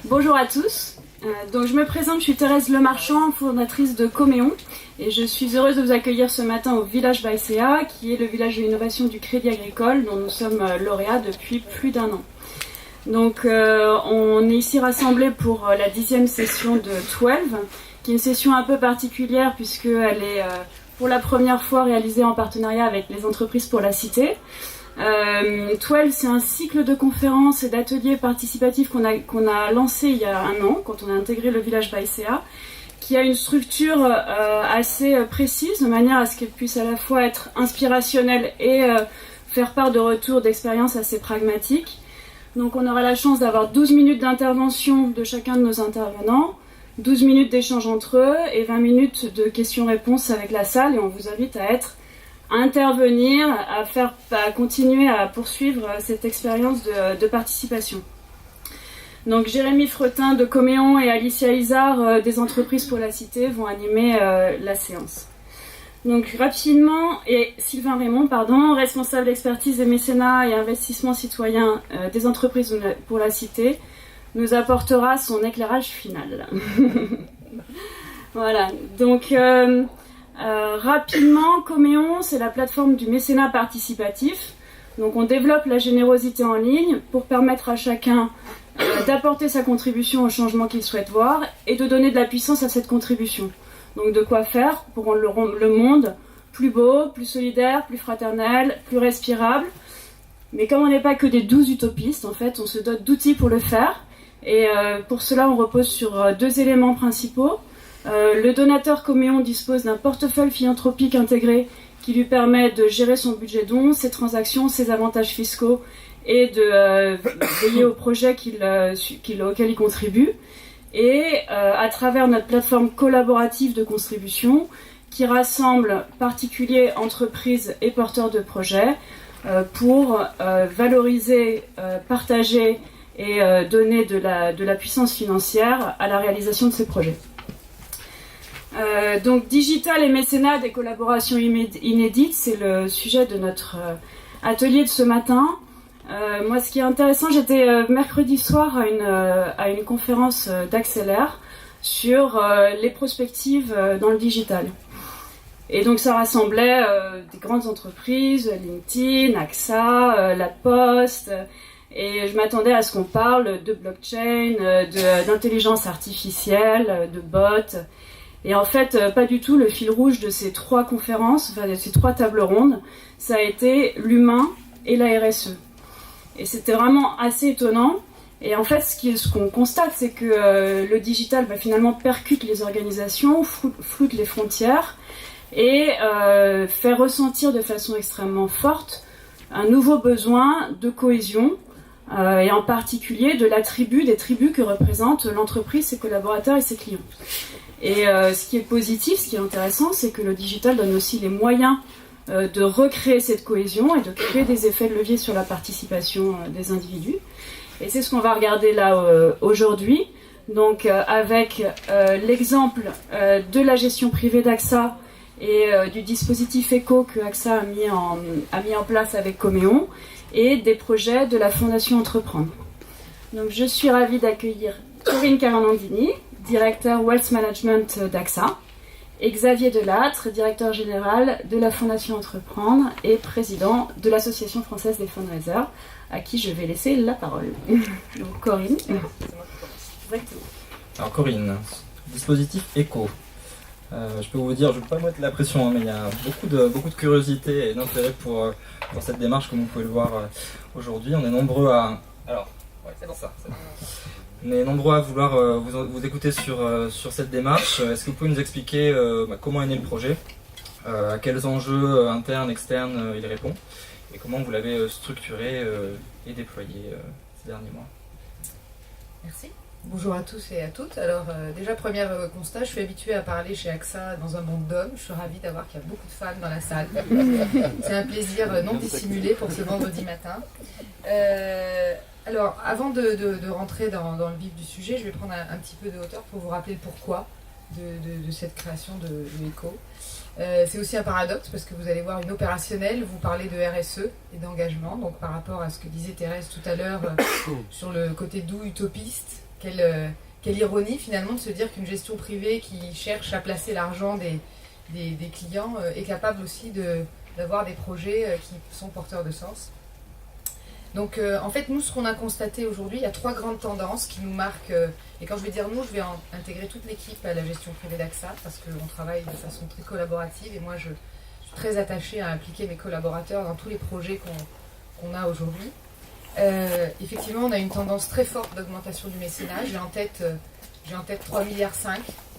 Bonjour à tous. Donc je me présente, je suis Thérèse Lemarchand, fondatrice de Coméon, et je suis heureuse de vous accueillir ce matin au village Baïséa, qui est le village de l'innovation du Crédit Agricole, dont nous sommes lauréats depuis plus d'1 an. Donc on est ici rassemblés pour la 10e session de 12, qui est une session un peu particulière puisqu'elle est pour la première fois réalisée en partenariat avec les entreprises pour la cité. 12, c'est un cycle de conférences et d'ateliers participatifs qu'on a lancé il y a 1 an, quand on a intégré le village Baïséa, qui a une structure assez précise, de manière à ce qu'elle puisse à la fois être inspirationnelle et faire part de retours d'expériences assez pragmatiques. Donc on aura la chance d'avoir 12 minutes d'intervention de chacun de nos intervenants, 12 minutes d'échange entre eux et 20 minutes de questions-réponses avec la salle, et on vous invite à intervenir, à continuer à poursuivre cette expérience de participation. Donc Jérémy Fretin de Coméon et Alicia Isard des entreprises pour la cité vont animer la séance. Donc rapidement, et Sylvain Raymond, responsable expertise des mécénats et investissements citoyens des entreprises pour la cité, nous apportera son éclairage final. Voilà, donc rapidement, Coméon, c'est la plateforme du mécénat participatif. Donc on développe la générosité en ligne pour permettre à chacun d'apporter sa contribution au changement qu'il souhaite voir et de donner de la puissance à cette contribution. Donc de quoi faire pour rendre le monde plus beau, plus solidaire, plus fraternel, plus respirable. Mais comme on n'est pas que des 12 utopistes, en fait, on se dote d'outils pour le faire. Et pour cela, on repose sur 2 éléments principaux. Le donateur Coméon dispose d'un portefeuille philanthropique intégré qui lui permet de gérer son budget dons, ses transactions, ses avantages fiscaux et de veiller aux projets auxquels il contribue. Et à travers notre plateforme collaborative de contribution qui rassemble particuliers, entreprises et porteurs de projets pour valoriser, partager et donner de la puissance financière à la réalisation de ces projets. Donc digital et mécénat, des collaborations inédites, c'est le sujet de notre atelier de ce matin. Moi, ce qui est intéressant, j'étais mercredi soir à une conférence d'Accélère sur les prospectives dans le digital. Et donc ça rassemblait des grandes entreprises, LinkedIn, AXA, La Poste, et je m'attendais à ce qu'on parle de blockchain, d'intelligence artificielle, de bots. Et en fait, pas du tout. Le fil rouge de ces 3 conférences, de ces 3 tables rondes, ça a été l'humain et la RSE. Et c'était vraiment assez étonnant. Et en fait, ce qu'on constate, c'est que le digital finalement percute les organisations, floute les frontières et fait ressentir de façon extrêmement forte un nouveau besoin de cohésion et en particulier des tribus que représentent l'entreprise, ses collaborateurs et ses clients. Et ce qui est positif, ce qui est intéressant, c'est que le digital donne aussi les moyens de recréer cette cohésion et de créer des effets de levier sur la participation des individus. Et c'est ce qu'on va regarder là aujourd'hui, donc avec l'exemple de la gestion privée d'AXA et du dispositif ECO que AXA a mis en place avec Coméon et des projets de la Fondation Entreprendre. Donc je suis ravie d'accueillir Corinne Caranandini, directeur Wealth Management d'AXA, et Xavier Delattre, directeur général de la Fondation Entreprendre et président de l'Association française des fundraisers, à qui je vais laisser la parole. Donc Corinne. Exactement. Alors Corinne, dispositif ECO. Je peux vous dire, je ne veux pas mettre la pression, mais il y a beaucoup de curiosité et d'intérêt pour cette démarche, comme vous pouvez le voir aujourd'hui. On est nombreux à... Alors, ouais, c'est ça. On est nombreux à vouloir vous écouter sur cette démarche. Est-ce que vous pouvez nous expliquer comment est né le projet, à quels enjeux internes, externes il répond, et comment vous l'avez structuré et déployé ces derniers mois? Merci. Bonjour à tous et à toutes. Alors déjà, premier constat, je suis habituée à parler chez AXA dans un monde d'hommes. Je suis ravie d'avoir qu'il y a beaucoup de femmes dans la salle. C'est un plaisir non dissimulé pour ce vendredi matin. Alors, avant de rentrer dans le vif du sujet, je vais prendre un petit peu de hauteur pour vous rappeler le pourquoi de cette création de ECO. C'est aussi un paradoxe parce que vous allez voir une opérationnelle, vous parlez de RSE et d'engagement, donc par rapport à ce que disait Thérèse tout à l'heure sur le côté doux utopiste, quelle ironie finalement de se dire qu'une gestion privée qui cherche à placer l'argent des clients est capable aussi d'avoir des projets qui sont porteurs de sens. Donc en fait, nous, ce qu'on a constaté aujourd'hui, il y a 3 grandes tendances qui nous marquent. Et quand je vais dire nous, je vais intégrer toute l'équipe à la gestion privée d'AXA parce qu'on travaille de façon très collaborative et moi, je suis très attachée à impliquer mes collaborateurs dans tous les projets qu'on a aujourd'hui. Effectivement, on a une tendance très forte d'augmentation du mécénat. J'ai en tête 3,5 milliards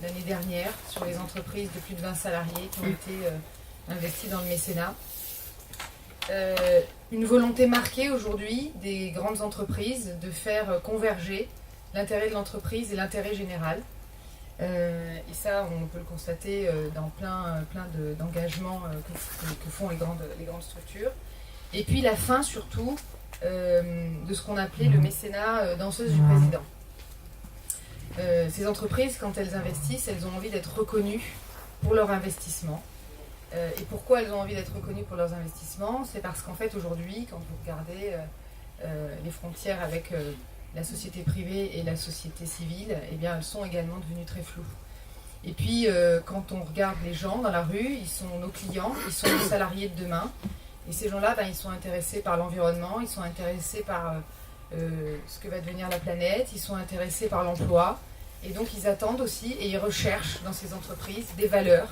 l'année dernière sur les entreprises de plus de 20 salariés qui ont été investis dans le mécénat. Une volonté marquée aujourd'hui des grandes entreprises de faire converger l'intérêt de l'entreprise et l'intérêt général. Et ça, on peut le constater dans plein d'engagements que font les grandes structures. Et puis la fin surtout de ce qu'on appelait le mécénat danseuse du président. Ces entreprises, quand elles investissent, elles ont envie d'être reconnues pour leur investissement. Et pourquoi elles ont envie d'être reconnues pour leurs investissements? C'est parce qu'en fait aujourd'hui, quand vous regardez les frontières avec la société privée et la société civile, eh bien elles sont également devenues très floues. Et puis quand on regarde les gens dans la rue, ils sont nos clients, ils sont nos salariés de demain. Et ces gens-là, ils sont intéressés par l'environnement, ils sont intéressés par ce que va devenir la planète, ils sont intéressés par l'emploi. Et donc ils attendent aussi et ils recherchent dans ces entreprises des valeurs,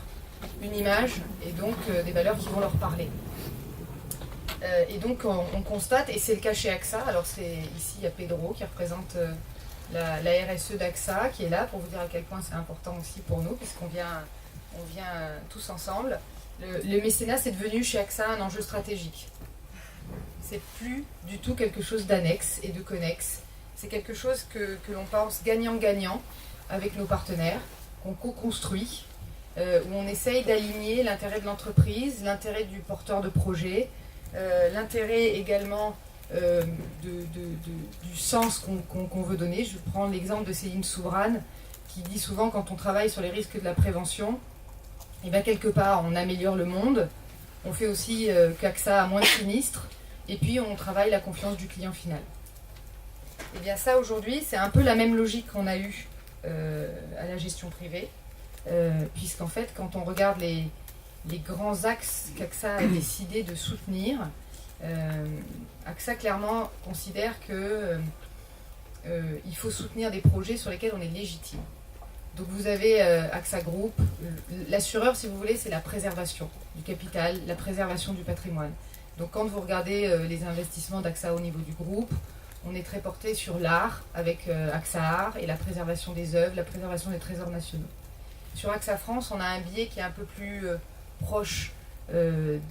une image et donc des valeurs qui vont leur parler. Et donc on constate, et c'est le cas chez AXA, alors ici il y a Pedro qui représente la RSE d'AXA qui est là pour vous dire à quel point c'est important aussi pour nous puisqu'on vient tous ensemble. Le mécénat c'est devenu chez AXA un enjeu stratégique. C'est plus du tout quelque chose d'annexe et de connexe. C'est quelque chose que l'on pense gagnant-gagnant avec nos partenaires, qu'on co-construit, où on essaye d'aligner l'intérêt de l'entreprise, l'intérêt du porteur de projet, l'intérêt également du sens qu'on veut donner. Je prends l'exemple de Céline Soubrane qui dit souvent quand on travaille sur les risques de la prévention, et bien quelque part on améliore le monde, on fait aussi qu'AXA a moins de sinistres, et puis on travaille la confiance du client final. Et bien ça aujourd'hui c'est un peu la même logique qu'on a eue à la gestion privée, puisqu'en fait quand on regarde les grands axes qu'AXA a décidé de soutenir, AXA clairement considère que il faut soutenir des projets sur lesquels on est légitime. Donc vous avez AXA Group, l'assureur si vous voulez c'est la préservation du capital, la préservation du patrimoine. Donc quand vous regardez les investissements d'AXA au niveau du groupe, on est très porté sur l'art avec AXA Art et la préservation des œuvres, la préservation des trésors nationaux. Sur AXA France, on a un biais qui est un peu plus proche de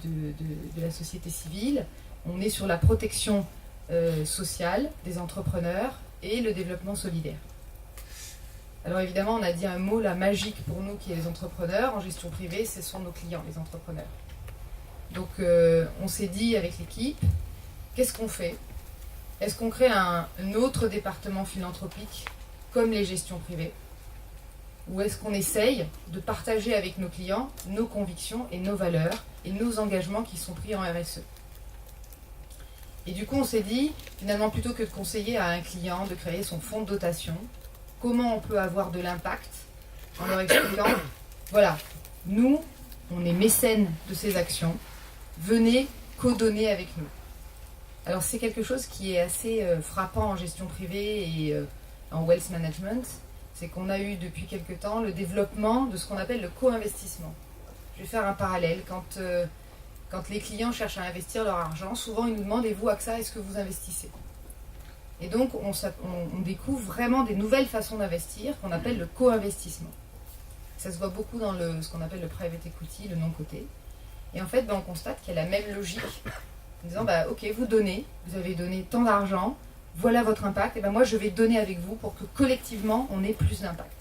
la société civile. On est sur la protection sociale des entrepreneurs et le développement solidaire. Alors évidemment, on a dit un mot là magique pour nous qui est les entrepreneurs. En gestion privée, ce sont nos clients, les entrepreneurs. Donc on s'est dit avec l'équipe, qu'est-ce qu'on fait? Est-ce qu'on crée un autre département philanthropique comme les gestions privées? Ou est-ce qu'on essaye de partager avec nos clients nos convictions et nos valeurs et nos engagements qui sont pris en RSE? Et du coup, on s'est dit, finalement, plutôt que de conseiller à un client de créer son fonds de dotation, comment on peut avoir de l'impact en leur expliquant, voilà, nous, on est mécènes de ces actions, venez co-donner avec nous. Alors c'est quelque chose qui est assez frappant en gestion privée et en wealth management, c'est qu'on a eu depuis quelque temps le développement de ce qu'on appelle le co-investissement. Je vais faire un parallèle. Quand les clients cherchent à investir leur argent, souvent ils nous demandent, et vous AXA, est-ce que vous investissez? Et donc on découvre vraiment des nouvelles façons d'investir qu'on appelle le co-investissement. Ça se voit beaucoup dans ce qu'on appelle le private equity, le non-coté. Et en fait, on constate qu'il y a la même logique, en disant, ok, vous donnez, vous avez donné tant d'argent, voilà votre impact, et moi je vais donner avec vous pour que collectivement on ait plus d'impact.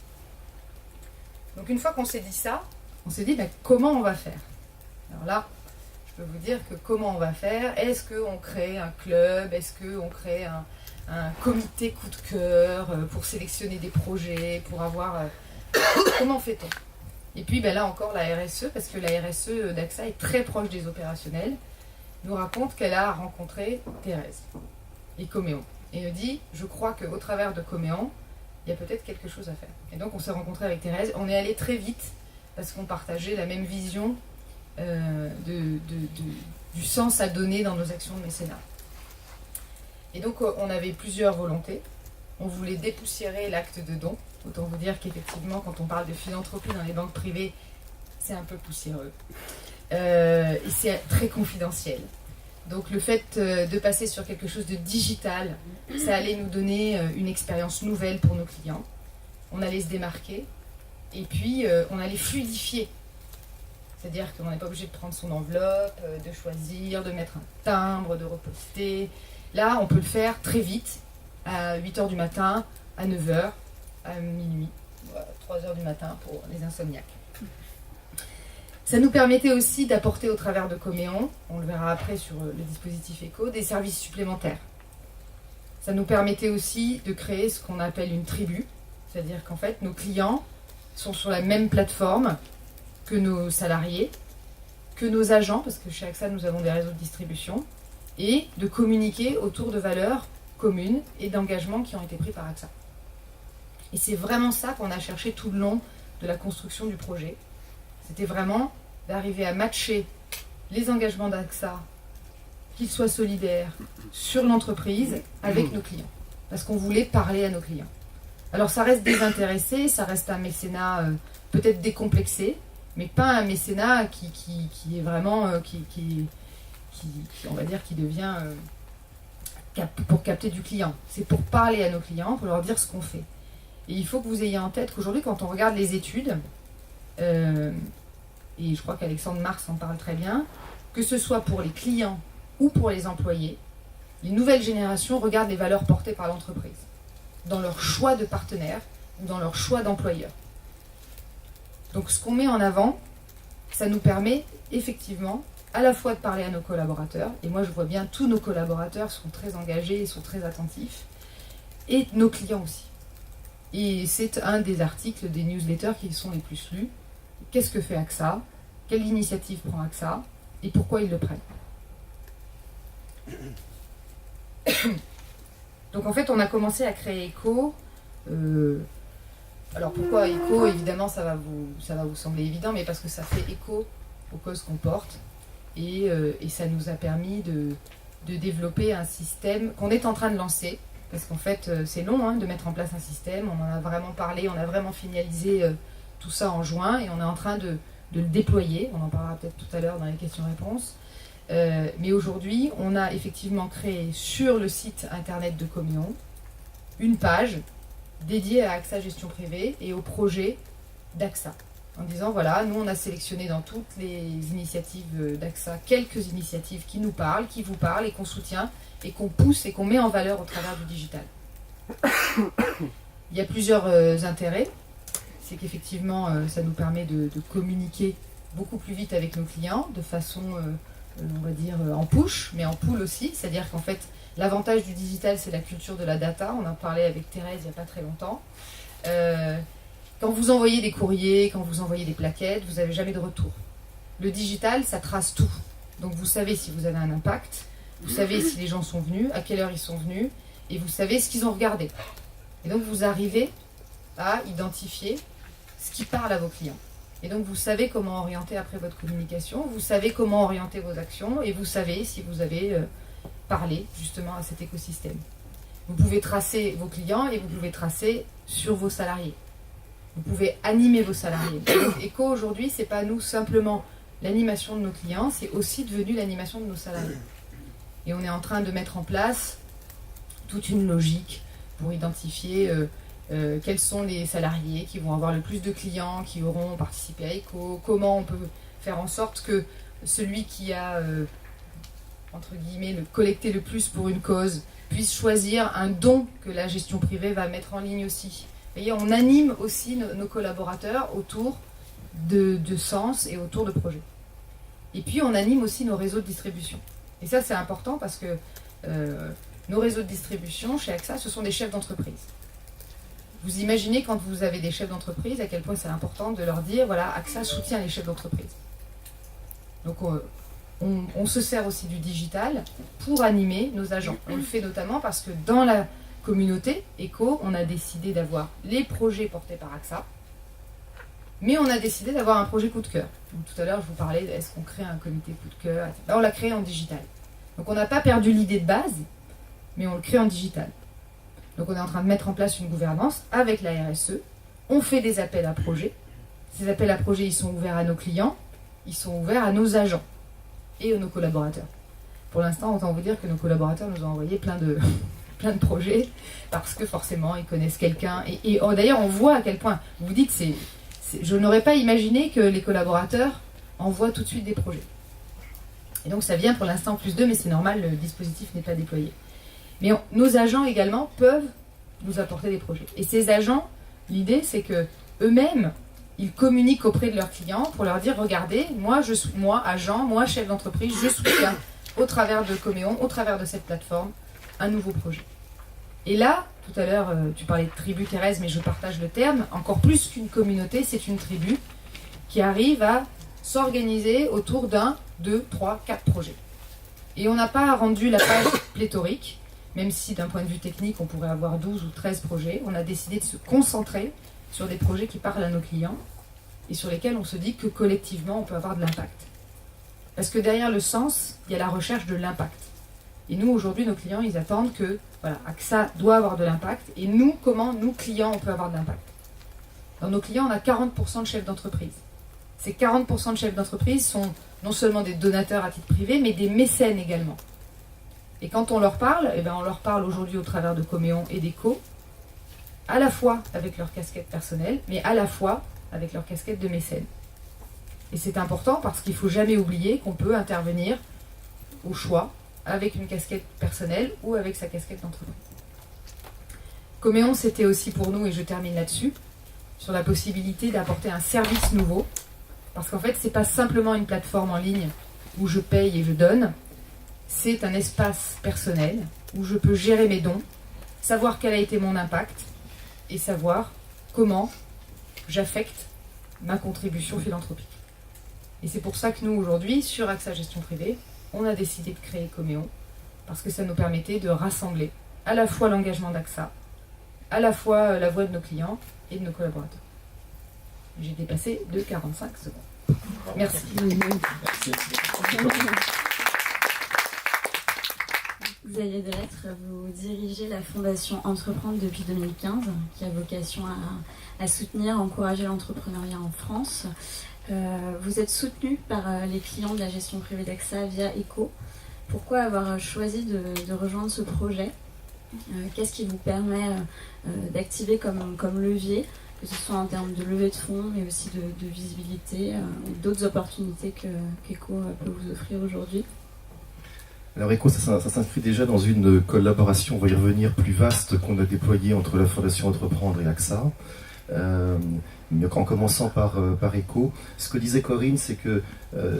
Donc une fois qu'on s'est dit ça, on s'est dit comment on va faire? Alors là, je peux vous dire que comment on va faire? Est-ce qu'on crée un club? Est-ce qu'on crée un comité coup de cœur pour sélectionner des projets, pour avoir... Comment fait-on? Et puis là encore la RSE, parce que la RSE d'AXA est très proche des opérationnels, nous raconte qu'elle a rencontré Thérèse et Coméon. Et elle dit, je crois qu'au travers de Coméon, il y a peut-être quelque chose à faire. Et donc on s'est rencontrés avec Thérèse, on est allé très vite parce qu'on partageait la même vision du sens à donner dans nos actions de mécénat. Et donc on avait plusieurs volontés. On voulait dépoussiérer l'acte de don. Autant vous dire qu'effectivement, quand on parle de philanthropie dans les banques privées, c'est un peu poussiéreux. Et c'est très confidentiel. Donc le fait de passer sur quelque chose de digital, ça allait nous donner une expérience nouvelle pour nos clients. On allait se démarquer. Et puis on allait fluidifier. C'est-à-dire qu'on n'est pas obligé de prendre son enveloppe, de choisir, de mettre un timbre, de reposter. Là, on peut le faire très vite, à 8h du matin, à 9h, à minuit, à 3h du matin pour les insomniaques. Ça nous permettait aussi d'apporter au travers de Coméon, on le verra après sur le dispositif ECO, des services supplémentaires. Ça nous permettait aussi de créer ce qu'on appelle une tribu, c'est-à-dire qu'en fait, nos clients sont sur la même plateforme que nos salariés, que nos agents, parce que chez AXA, nous avons des réseaux de distribution, et de communiquer autour de valeurs communes et d'engagements qui ont été pris par AXA. Et c'est vraiment ça qu'on a cherché tout le long de la construction du projet. C'était vraiment d'arriver à matcher les engagements d'AXA, qu'ils soient solidaires, sur l'entreprise, avec nos clients. Parce qu'on voulait parler à nos clients. Alors ça reste désintéressé, ça reste un mécénat peut-être décomplexé, mais pas un mécénat qui est vraiment, on va dire, qui devient pour capter du client. C'est pour parler à nos clients, pour leur dire ce qu'on fait. Et il faut que vous ayez en tête qu'aujourd'hui, quand on regarde les études, et je crois qu'Alexandre Mars en parle très bien, que ce soit pour les clients ou pour les employés, les nouvelles générations regardent les valeurs portées par l'entreprise, dans leur choix de partenaire ou dans leur choix d'employeur. Donc ce qu'on met en avant, ça nous permet effectivement à la fois de parler à nos collaborateurs, et moi je vois bien tous nos collaborateurs sont très engagés et sont très attentifs, et nos clients aussi. Et c'est un des articles des newsletters qui sont les plus lus. Qu'est-ce que fait AXA? Quelle initiative prend AXA? Et pourquoi ils le prennent? Donc en fait on a commencé à créer ECO. Alors pourquoi ECO? Évidemment ça va vous sembler évident, mais parce que ça fait écho aux causes qu'on porte. Et ça nous a permis de développer un système qu'on est en train de lancer. Parce qu'en fait, c'est long de mettre en place un système. On en a vraiment parlé, on a vraiment finalisé tout ça en juin et on est en train de le déployer. On en parlera peut-être tout à l'heure dans les questions-réponses. Mais aujourd'hui, on a effectivement créé sur le site internet de Coméon une page dédiée à AXA Gestion Privée et au projet d'AXA. En disant, voilà, nous on a sélectionné dans toutes les initiatives d'AXA quelques initiatives qui nous parlent, qui vous parlent et qu'on soutient et qu'on pousse et qu'on met en valeur au travers du digital. Il y a plusieurs intérêts. C'est qu'effectivement, ça nous permet de communiquer beaucoup plus vite avec nos clients, de façon, on va dire, en push, mais en pull aussi. C'est-à-dire qu'en fait, l'avantage du digital, c'est la culture de la data. On en parlait avec Thérèse il n'y a pas très longtemps. Quand vous envoyez des courriers, quand vous envoyez des plaquettes, vous n'avez jamais de retour. Le digital, ça trace tout. Donc vous savez si vous avez un impact, vous savez si les gens sont venus, à quelle heure ils sont venus, et vous savez ce qu'ils ont regardé. Et donc vous arrivez à identifier ce qui parle à vos clients. Et donc vous savez comment orienter après votre communication, vous savez comment orienter vos actions, et vous savez si vous avez parlé justement à cet écosystème. Vous pouvez tracer vos clients et vous pouvez tracer sur vos salariés. Vous pouvez animer vos salariés. Donc, ECO aujourd'hui, c'est pas nous simplement l'animation de nos clients, c'est aussi devenu l'animation de nos salariés. Et on est en train de mettre en place toute une logique pour identifier quels sont les salariés qui vont avoir le plus de clients, qui auront participé à ECO, comment on peut faire en sorte que celui qui a, entre guillemets, collecté le plus pour une cause puisse choisir un don que la gestion privée va mettre en ligne aussi. Vous voyez, on anime aussi nos collaborateurs autour de sens et autour de projets. Et puis on anime aussi nos réseaux de distribution. Et ça c'est important parce que nos réseaux de distribution chez AXA, ce sont des chefs d'entreprise. Vous imaginez quand vous avez des chefs d'entreprise à quel point c'est important de leur dire, voilà, AXA soutient les chefs d'entreprise. Donc on se sert aussi du digital pour animer nos agents. On le fait notamment parce que dans la communauté, ECO, on a décidé d'avoir les projets portés par AXA, mais on a décidé d'avoir un projet coup de cœur. Donc, tout à l'heure, je vous parlais de est-ce qu'on crée un comité coup de cœur. Là, on l'a créé en digital. Donc on n'a pas perdu l'idée de base, mais on le crée en digital. Donc on est en train de mettre en place une gouvernance avec la RSE. On fait des appels à projets. Ces appels à projets, ils sont ouverts à nos clients, ils sont ouverts à nos agents et à nos collaborateurs. Pour l'instant, autant vous dire que nos collaborateurs nous ont envoyé plein de projets parce que forcément, ils connaissent quelqu'un. Et d'ailleurs, on voit à quel point, vous dites, je n'aurais pas imaginé que les collaborateurs envoient tout de suite des projets. Et donc ça vient pour l'instant plus d'eux, mais c'est normal, le dispositif n'est pas déployé. Mais nos agents également peuvent nous apporter des projets. Et ces agents, l'idée c'est que eux-mêmes, ils communiquent auprès de leurs clients pour leur dire, regardez, moi agent, moi chef d'entreprise, je soutiens au travers de Coméon, au travers de cette plateforme, un nouveau projet. Et là, tout à l'heure, tu parlais de tribu, Thérèse, mais je partage le terme, encore plus qu'une communauté, c'est une tribu qui arrive à s'organiser autour d'un, 2, 3, 4 projets. Et on n'a pas rendu la page pléthorique, même si d'un point de vue technique, on pourrait avoir 12 ou 13 projets. On a décidé de se concentrer sur des projets qui parlent à nos clients et sur lesquels on se dit que collectivement, on peut avoir de l'impact. Parce que derrière le sens, il y a la recherche de l'impact. Et nous, aujourd'hui, nos clients, ils attendent que AXA doit avoir de l'impact. Et nous, comment, nous, clients, on peut avoir de l'impact? Dans nos clients, on a 40% de chefs d'entreprise. Ces 40% de chefs d'entreprise sont non seulement des donateurs à titre privé, mais des mécènes également. Et quand on leur parle, on leur parle aujourd'hui au travers de Coméon et d'ECO, à la fois avec leur casquette personnelle, mais à la fois avec leur casquette de mécène. Et c'est important parce qu'il ne faut jamais oublier qu'on peut intervenir au choix avec une casquette personnelle ou avec sa casquette d'entreprise. Coméon, c'était aussi pour nous, et je termine là-dessus, sur la possibilité d'apporter un service nouveau. Parce qu'en fait, ce n'est pas simplement une plateforme en ligne où je paye et je donne. C'est un espace personnel où je peux gérer mes dons, savoir quel a été mon impact et savoir comment j'affecte ma contribution philanthropique. Et c'est pour ça que nous, aujourd'hui, sur AXA Gestion Privée, on a décidé de créer Coméon parce que ça nous permettait de rassembler à la fois l'engagement d'AXA, à la fois la voix de nos clients et de nos collaborateurs. J'ai dépassé de 45 secondes. Merci. Merci. Xavier Delettre, vous dirigez la fondation Entreprendre depuis 2015, qui a vocation à soutenir, encourager l'entrepreneuriat en France. Vous êtes soutenu par les clients de la gestion privée d'AXA via ECO. Pourquoi avoir choisi de rejoindre ce projet? Qu'est-ce qui vous permet d'activer comme levier, que ce soit en termes de levée de fonds, mais aussi de visibilité, ou d'autres opportunités qu'ECO peut vous offrir aujourd'hui? Alors ECO, ça s'inscrit déjà dans une collaboration, on va y revenir, plus vaste qu'on a déployée entre la Fondation Entreprendre et AXA. Mais en commençant par ECO, ce que disait Corinne, c'est que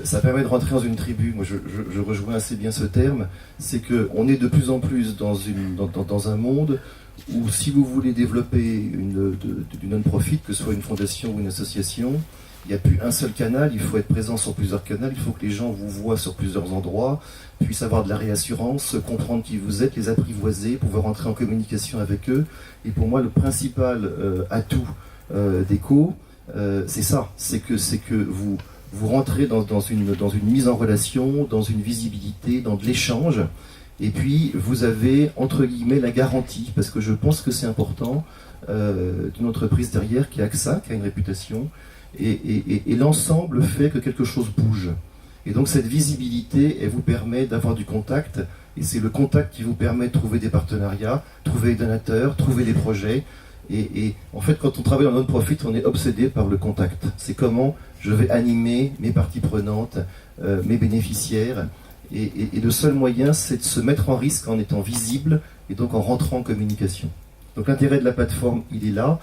ça permet de rentrer dans une tribu. Moi, je rejoins assez bien ce terme. C'est qu'on est de plus en plus dans un monde où, si vous voulez développer une non-profit, que ce soit une fondation ou une association, il n'y a plus un seul canal, il faut être présent sur plusieurs canaux, il faut que les gens vous voient sur plusieurs endroits, puissent avoir de la réassurance, comprendre qui vous êtes, les apprivoiser, pouvoir entrer en communication avec eux. Et pour moi, le principal atout d'ECO, c'est ça, c'est que vous rentrez dans une mise en relation, dans une visibilité, dans de l'échange, et puis vous avez, entre guillemets, la garantie, parce que je pense que c'est important, d'une entreprise derrière qui est AXA, qui a une réputation, et l'ensemble fait que quelque chose bouge. Et donc cette visibilité, elle vous permet d'avoir du contact, et c'est le contact qui vous permet de trouver des partenariats, trouver des donateurs, trouver des projets. Et en fait, quand on travaille en non-profit, on est obsédé par le contact. C'est comment je vais animer mes parties prenantes, mes bénéficiaires. Et le seul moyen, c'est de se mettre en risque en étant visible et donc en rentrant en communication. Donc l'intérêt de la plateforme, il est là.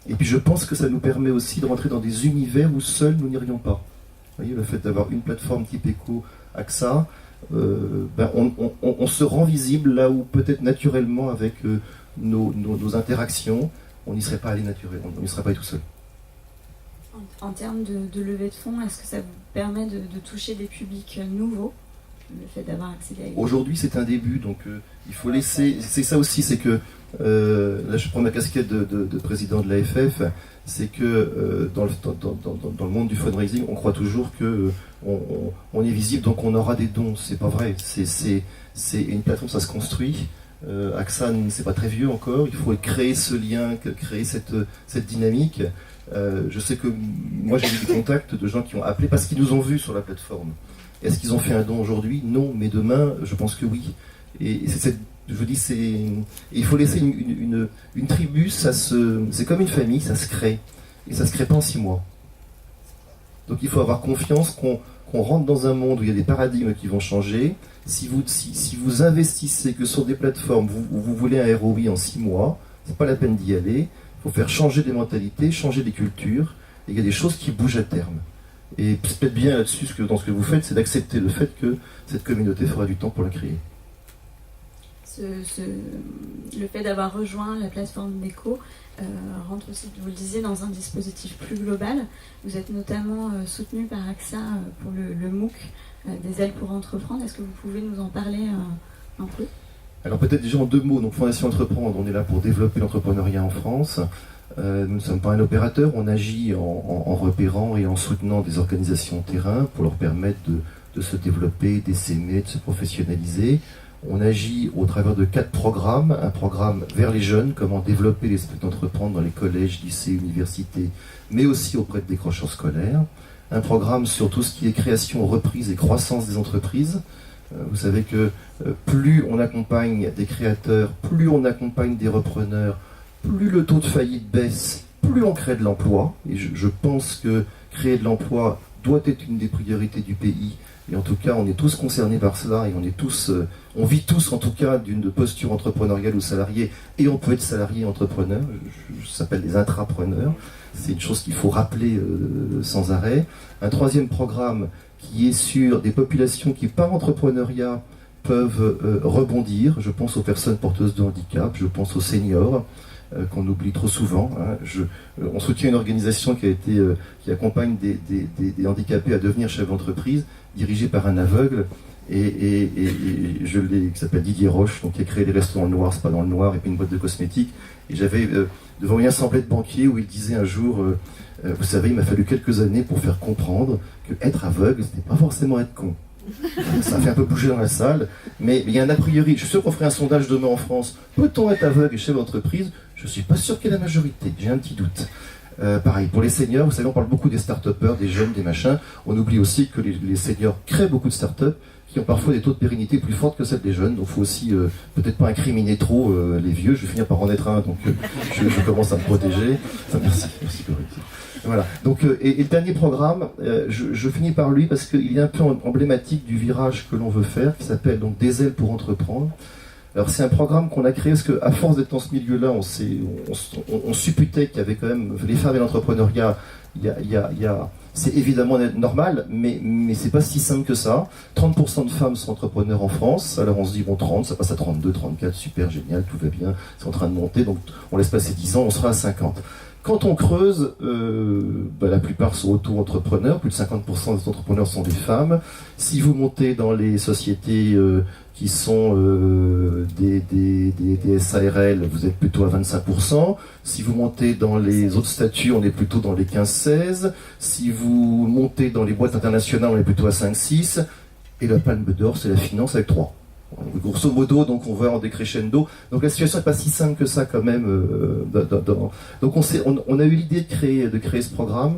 Et puis je pense que ça nous permet aussi de rentrer dans des univers où seuls nous n'irions pas. Vous voyez, le fait d'avoir une plateforme type ECO, AXA, on se rend visible là où peut-être naturellement avec nos interactions, on n'y serait pas allé naturellement, on n'y serait pas tout seul. En termes de levée de fonds, est-ce que ça vous permet de toucher des publics nouveaux, le fait d'avoir accédé à eux? Aujourd'hui, c'est un début, donc il faut laisser. C'est ça aussi, c'est que là, je prends ma casquette de président de l'AFF. C'est que dans le monde du fundraising, on croit toujours que on est visible, donc on aura des dons. C'est pas vrai. C'est une plateforme, ça se construit. AXA, c'est pas très vieux encore. Il faut créer ce lien, créer cette dynamique. Je sais que moi j'ai eu des contacts de gens qui ont appelé parce qu'ils nous ont vus sur la plateforme. Est-ce qu'ils ont fait un don aujourd'hui? Non, mais demain, je pense que oui. Et je vous dis, il faut laisser une tribu, c'est comme une famille, ça se crée. Et ça se crée pas en 6 mois. Donc il faut avoir confiance qu'on rentre dans un monde où il y a des paradigmes qui vont changer. Si vous investissez que sur des plateformes où vous voulez un ROI en 6 mois, c'est pas la peine d'y aller. Il faut faire changer des mentalités, changer des cultures. Et il y a des choses qui bougent à terme. Et peut-être bien là-dessus, dans ce que vous faites, c'est d'accepter le fait que cette communauté fera du temps pour la créer. Le fait d'avoir rejoint la plateforme Neko rentre aussi, vous le disiez, dans un dispositif plus global. Vous êtes notamment soutenu par AXA pour le MOOC des ailes pour entreprendre. Est-ce que vous pouvez nous en parler un peu? Alors peut-être déjà en 2 mots. Donc Fondation Entreprendre, on est là pour développer l'entrepreneuriat en France. Nous ne sommes pas un opérateur, on agit en repérant et en soutenant des organisations terrain pour leur permettre de se développer, d'essaimer, de se professionnaliser. On agit au travers de 4 programmes. Un programme vers les jeunes, comment développer l'esprit d'entreprendre dans les collèges, lycées, universités, mais aussi auprès de décrocheurs scolaires. Un programme sur tout ce qui est création, reprise et croissance des entreprises. Vous savez que plus on accompagne des créateurs, plus on accompagne des repreneurs, plus le taux de faillite baisse, plus on crée de l'emploi. Et je pense que créer de l'emploi doit être une des priorités du pays. Et en tout cas, on est tous concernés par cela et on vit tous en tout cas d'une posture entrepreneuriale ou salariée. Et on peut être salarié et entrepreneur. Ça s'appelle des intrapreneurs. C'est une chose qu'il faut rappeler sans arrêt. Un 3e programme qui est sur des populations qui, par entrepreneuriat, peuvent rebondir. Je pense aux personnes porteuses de handicap, je pense aux seniors, qu'on oublie trop souvent. On soutient une organisation qui accompagne des handicapés à devenir chef d'entreprise, dirigée par un aveugle, et qui s'appelle Didier Roche, donc qui a créé les restaurants noirs, c'est pas dans le noir, et puis une boîte de cosmétiques. Et j'avais devant une assemblée de banquiers où il disait un jour, vous savez, il m'a fallu quelques années pour faire comprendre que être aveugle, ce n'est pas forcément être con. Ça fait un peu bouger dans la salle, mais il y a un a priori. Je suis sûr qu'on ferait un sondage demain en France. Peut-on être aveugle et chef d'entreprise? Je ne suis pas sûr qu'il y ait la majorité, j'ai un petit doute. Pareil, pour les seniors, vous savez, on parle beaucoup des start-upers, des jeunes, des machins. On oublie aussi que les seniors créent beaucoup de start-up qui ont parfois des taux de pérennité plus forts que celles des jeunes. Donc il faut aussi peut-être pas incriminer trop les vieux. Je vais finir par en être un, donc je commence à me protéger. Merci Corinne. Voilà. Donc, et le dernier programme, je finis par lui parce qu'il est un peu emblématique du virage que l'on veut faire, qui s'appelle donc Des ailes pour entreprendre. Alors c'est un programme qu'on a créé parce qu'à force d'être dans ce milieu-là, on supputait qu'il y avait quand même les femmes et l'entrepreneuriat. C'est évidemment normal, mais c'est pas si simple que ça. 30% de femmes sont entrepreneurs en France. Alors on se dit bon, 30, ça passe à 32, 34, super, génial, tout va bien, c'est en train de monter. Donc on laisse passer 10 ans, on sera à 50. Quand on creuse, la plupart sont auto-entrepreneurs, plus de 50% des entrepreneurs sont des femmes. Si vous montez dans les sociétés qui sont des SARL, vous êtes plutôt à 25%. Si vous montez dans les autres statuts, on est plutôt dans les 15-16. Si vous montez dans les boîtes internationales, on est plutôt à 5-6. Et la palme d'or, c'est la finance avec 3. Grosso modo, donc on va en décrescendo. Donc la situation n'est pas si simple que ça quand même. Donc on a eu l'idée de créer ce programme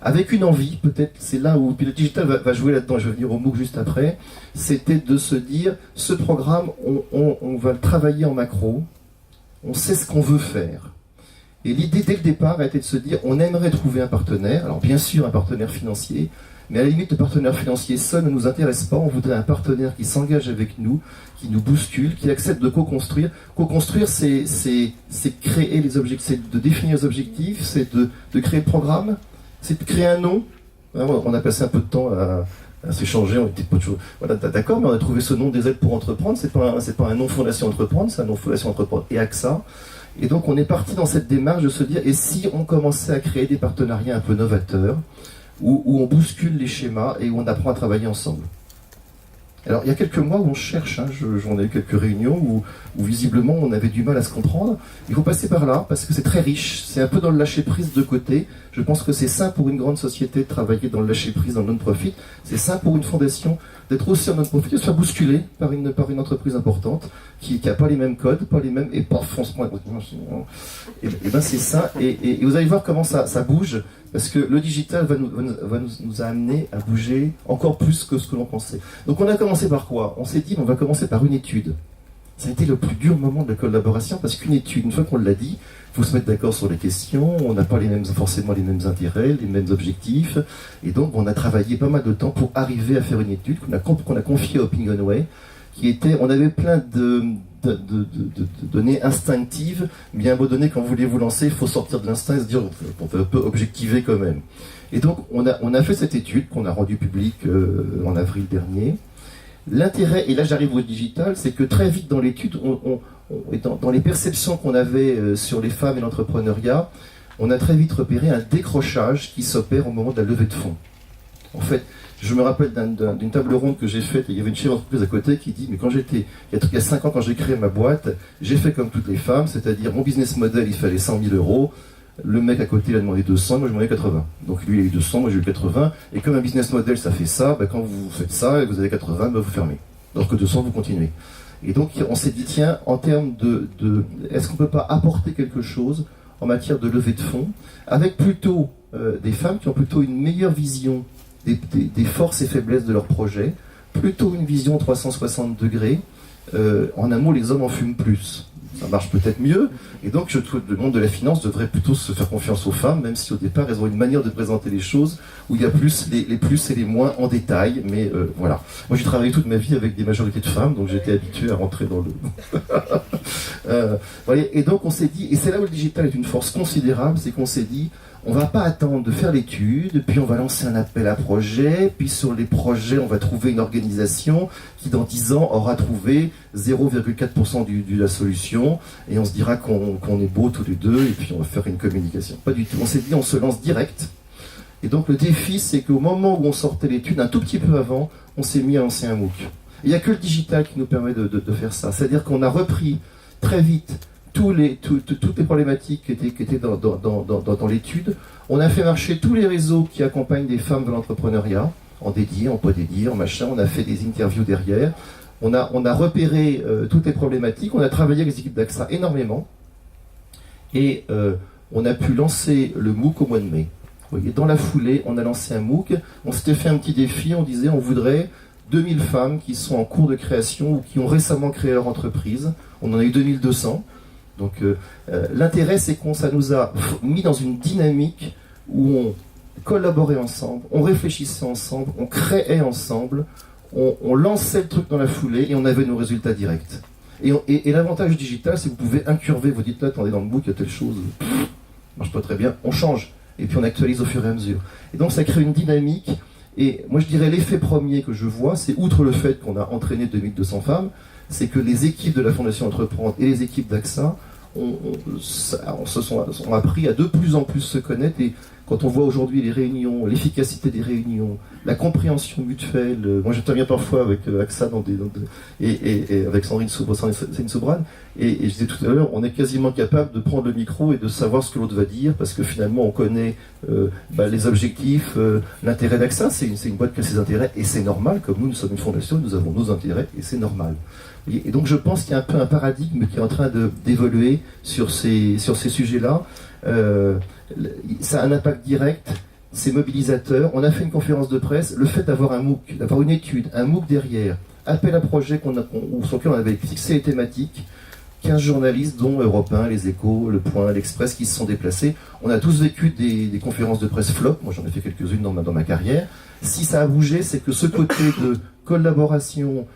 avec une envie, peut-être, c'est là où puis le digital va jouer là-dedans, je vais venir au MOOC juste après, c'était de se dire, ce programme, on va le travailler en macro, on sait ce qu'on veut faire. Et l'idée dès le départ a été de se dire, on aimerait trouver un partenaire, alors bien sûr un partenaire financier, mais à la limite, le partenaire financier seul ne nous intéresse pas. On voudrait un partenaire qui s'engage avec nous, qui nous bouscule, qui accepte de co-construire. Co-construire, c'est créer les objectifs, c'est de définir les objectifs, c'est de créer le programme, c'est de créer un nom. On a passé un peu de temps à s'échanger, on était pas toujours... Voilà, d'accord, mais on a trouvé ce nom des aides pour entreprendre. C'est pas un nom Fondation Entreprendre, c'est un nom Fondation Entreprendre et AXA. Et donc on est parti dans cette démarche de se dire, et si on commençait à créer des partenariats un peu novateurs, où on bouscule les schémas et où on apprend à travailler ensemble. Alors, il y a quelques mois où on cherche, j'en ai eu quelques réunions où visiblement on avait du mal à se comprendre. Il faut passer par là parce que c'est très riche, c'est un peu dans le lâcher-prise de côté. Je pense que c'est sain pour une grande société de travailler dans le lâcher-prise, dans le non-profit. C'est sain pour une fondation d'être aussi en non-profit, de se faire bousculer par une entreprise importante qui n'a pas les mêmes codes, pas les mêmes, et paf, on se prend. Et ben c'est ça, et vous allez voir comment ça bouge, parce que le digital va nous amener à bouger encore plus que ce que l'on pensait. Donc on a commencé par quoi? On s'est dit, on va commencer par une étude. Ça a été le plus dur moment de la collaboration, parce qu'une étude, une fois qu'on l'a dit, il faut se mettre d'accord sur les questions, on n'a pas forcément les mêmes intérêts, les mêmes objectifs, et donc on a travaillé pas mal de temps pour arriver à faire une étude qu'on a confiée à Opinionway, qui était, on avait plein de données instinctives, mais à un moment donné, quand vous voulez vous lancer, il faut sortir de l'instinct et se dire, on peut un peu objectiver quand même. Et donc on a fait cette étude qu'on a rendue publique en avril dernier. L'intérêt, et là j'arrive au digital, c'est que très vite dans l'étude, dans les perceptions qu'on avait sur les femmes et l'entrepreneuriat, on a très vite repéré un décrochage qui s'opère au moment de la levée de fonds. En fait, je me rappelle d'une table ronde que j'ai faite, et il y avait une chef d'entreprise à côté qui dit, mais il y a 5 ans quand j'ai créé ma boîte, j'ai fait comme toutes les femmes, c'est-à-dire mon business model, il fallait 100 000 euros, le mec à côté il a demandé 200, moi je demandais 80. Donc lui il a eu 200, moi j'ai eu 80, et comme un business model ça fait ça, quand vous faites ça et vous avez 80, vous fermez. Alors que 200 vous continuez. Et donc on s'est dit, tiens, en termes est-ce qu'on ne peut pas apporter quelque chose en matière de levée de fonds, avec plutôt des femmes qui ont plutôt une meilleure vision des forces et faiblesses de leur projet, plutôt une vision 360 degrés. En un mot, les hommes en fument plus. Ça marche peut-être mieux, et donc je trouve que le monde de la finance devrait plutôt se faire confiance aux femmes, même si au départ elles ont une manière de présenter les choses où il y a plus les plus et les moins en détail, mais voilà. Moi j'ai travaillé toute ma vie avec des majorités de femmes, donc j'étais habitué à rentrer dans le... voyez, et donc on s'est dit, et c'est là où le digital est une force considérable, c'est qu'on s'est dit, on va pas attendre de faire l'étude, puis on va lancer un appel à projet, puis sur les projets, on va trouver une organisation qui dans 10 ans aura trouvé 0,4% de la solution, et on se dira qu'on est beaux tous les deux, et puis on va faire une communication. Pas du tout. On s'est dit, on se lance direct. Et donc le défi, c'est qu'au moment où on sortait l'étude, un tout petit peu avant, on s'est mis à lancer un MOOC. Il n'y a que le digital qui nous permet de faire ça. C'est-à-dire qu'on a repris très vite toutes les problématiques qui étaient dans l'étude. On a fait marcher tous les réseaux qui accompagnent des femmes de l'entrepreneuriat, en dédié, en pas dédié, en machin. On a fait des interviews derrière. On a repéré toutes les problématiques. On a travaillé avec les équipes d'AXA énormément. Et on a pu lancer le MOOC au mois de mai. Vous voyez, dans la foulée, on a lancé un MOOC. On s'était fait un petit défi. On disait on voudrait 2000 femmes qui sont en cours de création ou qui ont récemment créé leur entreprise. On en a eu 2200. Donc l'intérêt, c'est ça nous a mis dans une dynamique où on collaborait ensemble, on réfléchissait ensemble, on créait ensemble, on lançait le truc dans la foulée et on avait nos résultats directs. Et l'avantage digital, c'est que vous pouvez incurver, vous dites là, attendez, dans le MOOC, il y a telle chose, marche pas très bien, on change. Et puis on actualise au fur et à mesure. Et donc ça crée une dynamique. Et moi je dirais l'effet premier que je vois, c'est outre le fait qu'on a entraîné 2200 femmes, c'est que les équipes de la Fondation Entreprendre et les équipes d'AXA ont appris à de plus en plus se connaître. Et quand on voit aujourd'hui les réunions, l'efficacité des réunions, la compréhension mutuelle, moi j'interviens parfois avec AXA et avec Sandrine Sobran, et je disais tout à l'heure, on est quasiment capable de prendre le micro et de savoir ce que l'autre va dire, parce que finalement on connaît les objectifs, l'intérêt d'AXA, c'est une boîte qui a ses intérêts, et c'est normal, comme nous sommes une fondation, nous avons nos intérêts, et c'est normal. Et donc je pense qu'il y a un peu un paradigme qui est en train d'évoluer sur ces sujets-là. Ça a un impact direct, c'est mobilisateur. On a fait une conférence de presse, le fait d'avoir un MOOC, d'avoir une étude, un MOOC derrière, appel à projet sur lequel on avait fixé les thématiques, 15 journalistes, dont Europe 1, Les Échos, Le Point, l'Express, qui se sont déplacés. On a tous vécu des conférences de presse flop, moi j'en ai fait quelques-unes dans ma carrière. Si ça a bougé, c'est que ce côté de collaboration,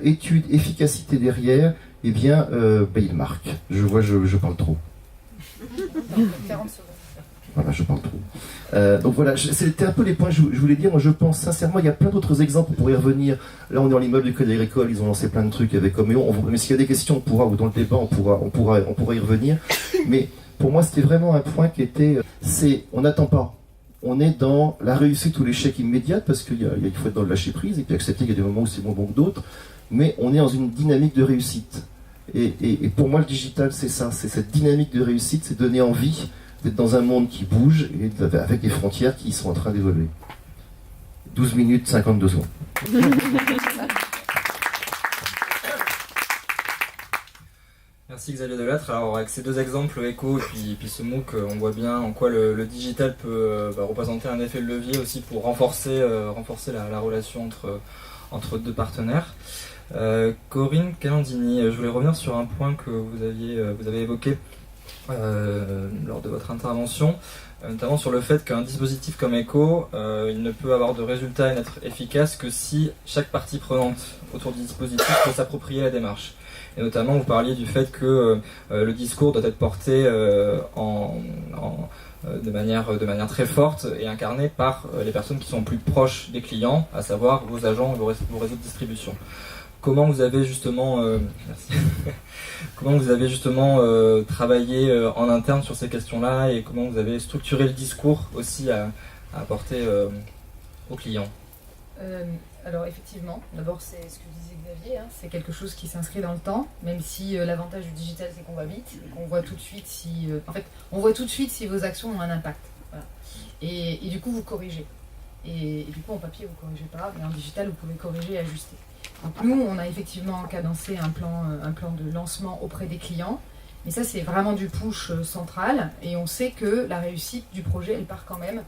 étude, efficacité derrière, eh bien, il marque. Je parle trop. 40 secondes. Voilà, je parle trop. Donc voilà, c'était un peu les points que je voulais dire. Moi, je pense sincèrement, il y a plein d'autres exemples, on pourrait y revenir. Là, on est dans l'immeuble du Crédit Agricole, ils ont lancé plein de trucs avec Oméon. Mais s'il y a des questions, ou dans le débat, on pourra y revenir. Mais pour moi, c'était vraiment un point qui était, on n'attend pas on est dans la réussite ou l'échec immédiat, parce qu'il faut être dans le lâcher prise et puis accepter qu'il y a des moments où c'est moins bon que d'autres, mais on est dans une dynamique de réussite. Et pour moi, le digital, c'est ça, c'est cette dynamique de réussite, c'est donner envie d'être dans un monde qui bouge et avec des frontières qui sont en train d'évoluer. 12 minutes 52 secondes. Merci Xavier Delattre. Alors avec ces deux exemples, Echo et puis ce MOOC, on voit bien en quoi le digital peut représenter un effet de levier aussi pour renforcer la relation entre deux partenaires. Corinne Calandini, je voulais revenir sur un point que vous avez évoqué lors de votre intervention, notamment sur le fait qu'un dispositif comme Echo, il ne peut avoir de résultat et n'être efficace que si chaque partie prenante autour du dispositif peut s'approprier la démarche. Et notamment, vous parliez du fait que le discours doit être porté de manière très forte et incarné par les personnes qui sont plus proches des clients, à savoir vos agents et vos réseaux de distribution. Comment vous avez justement, travaillé en interne sur ces questions-là et comment vous avez structuré le discours aussi à apporter aux clients? Alors effectivement, d'abord c'est ce que disait Xavier, hein, c'est quelque chose qui s'inscrit dans le temps, même si l'avantage du digital c'est qu'on va vite, qu'on voit tout de suite si vos actions ont un impact. Voilà. Et du coup vous corrigez. Et du coup en papier vous corrigez pas, mais en digital vous pouvez corriger et ajuster. Donc nous on a effectivement cadencé un plan de lancement auprès des clients, mais ça c'est vraiment du push central, et on sait que la réussite du projet elle part quand même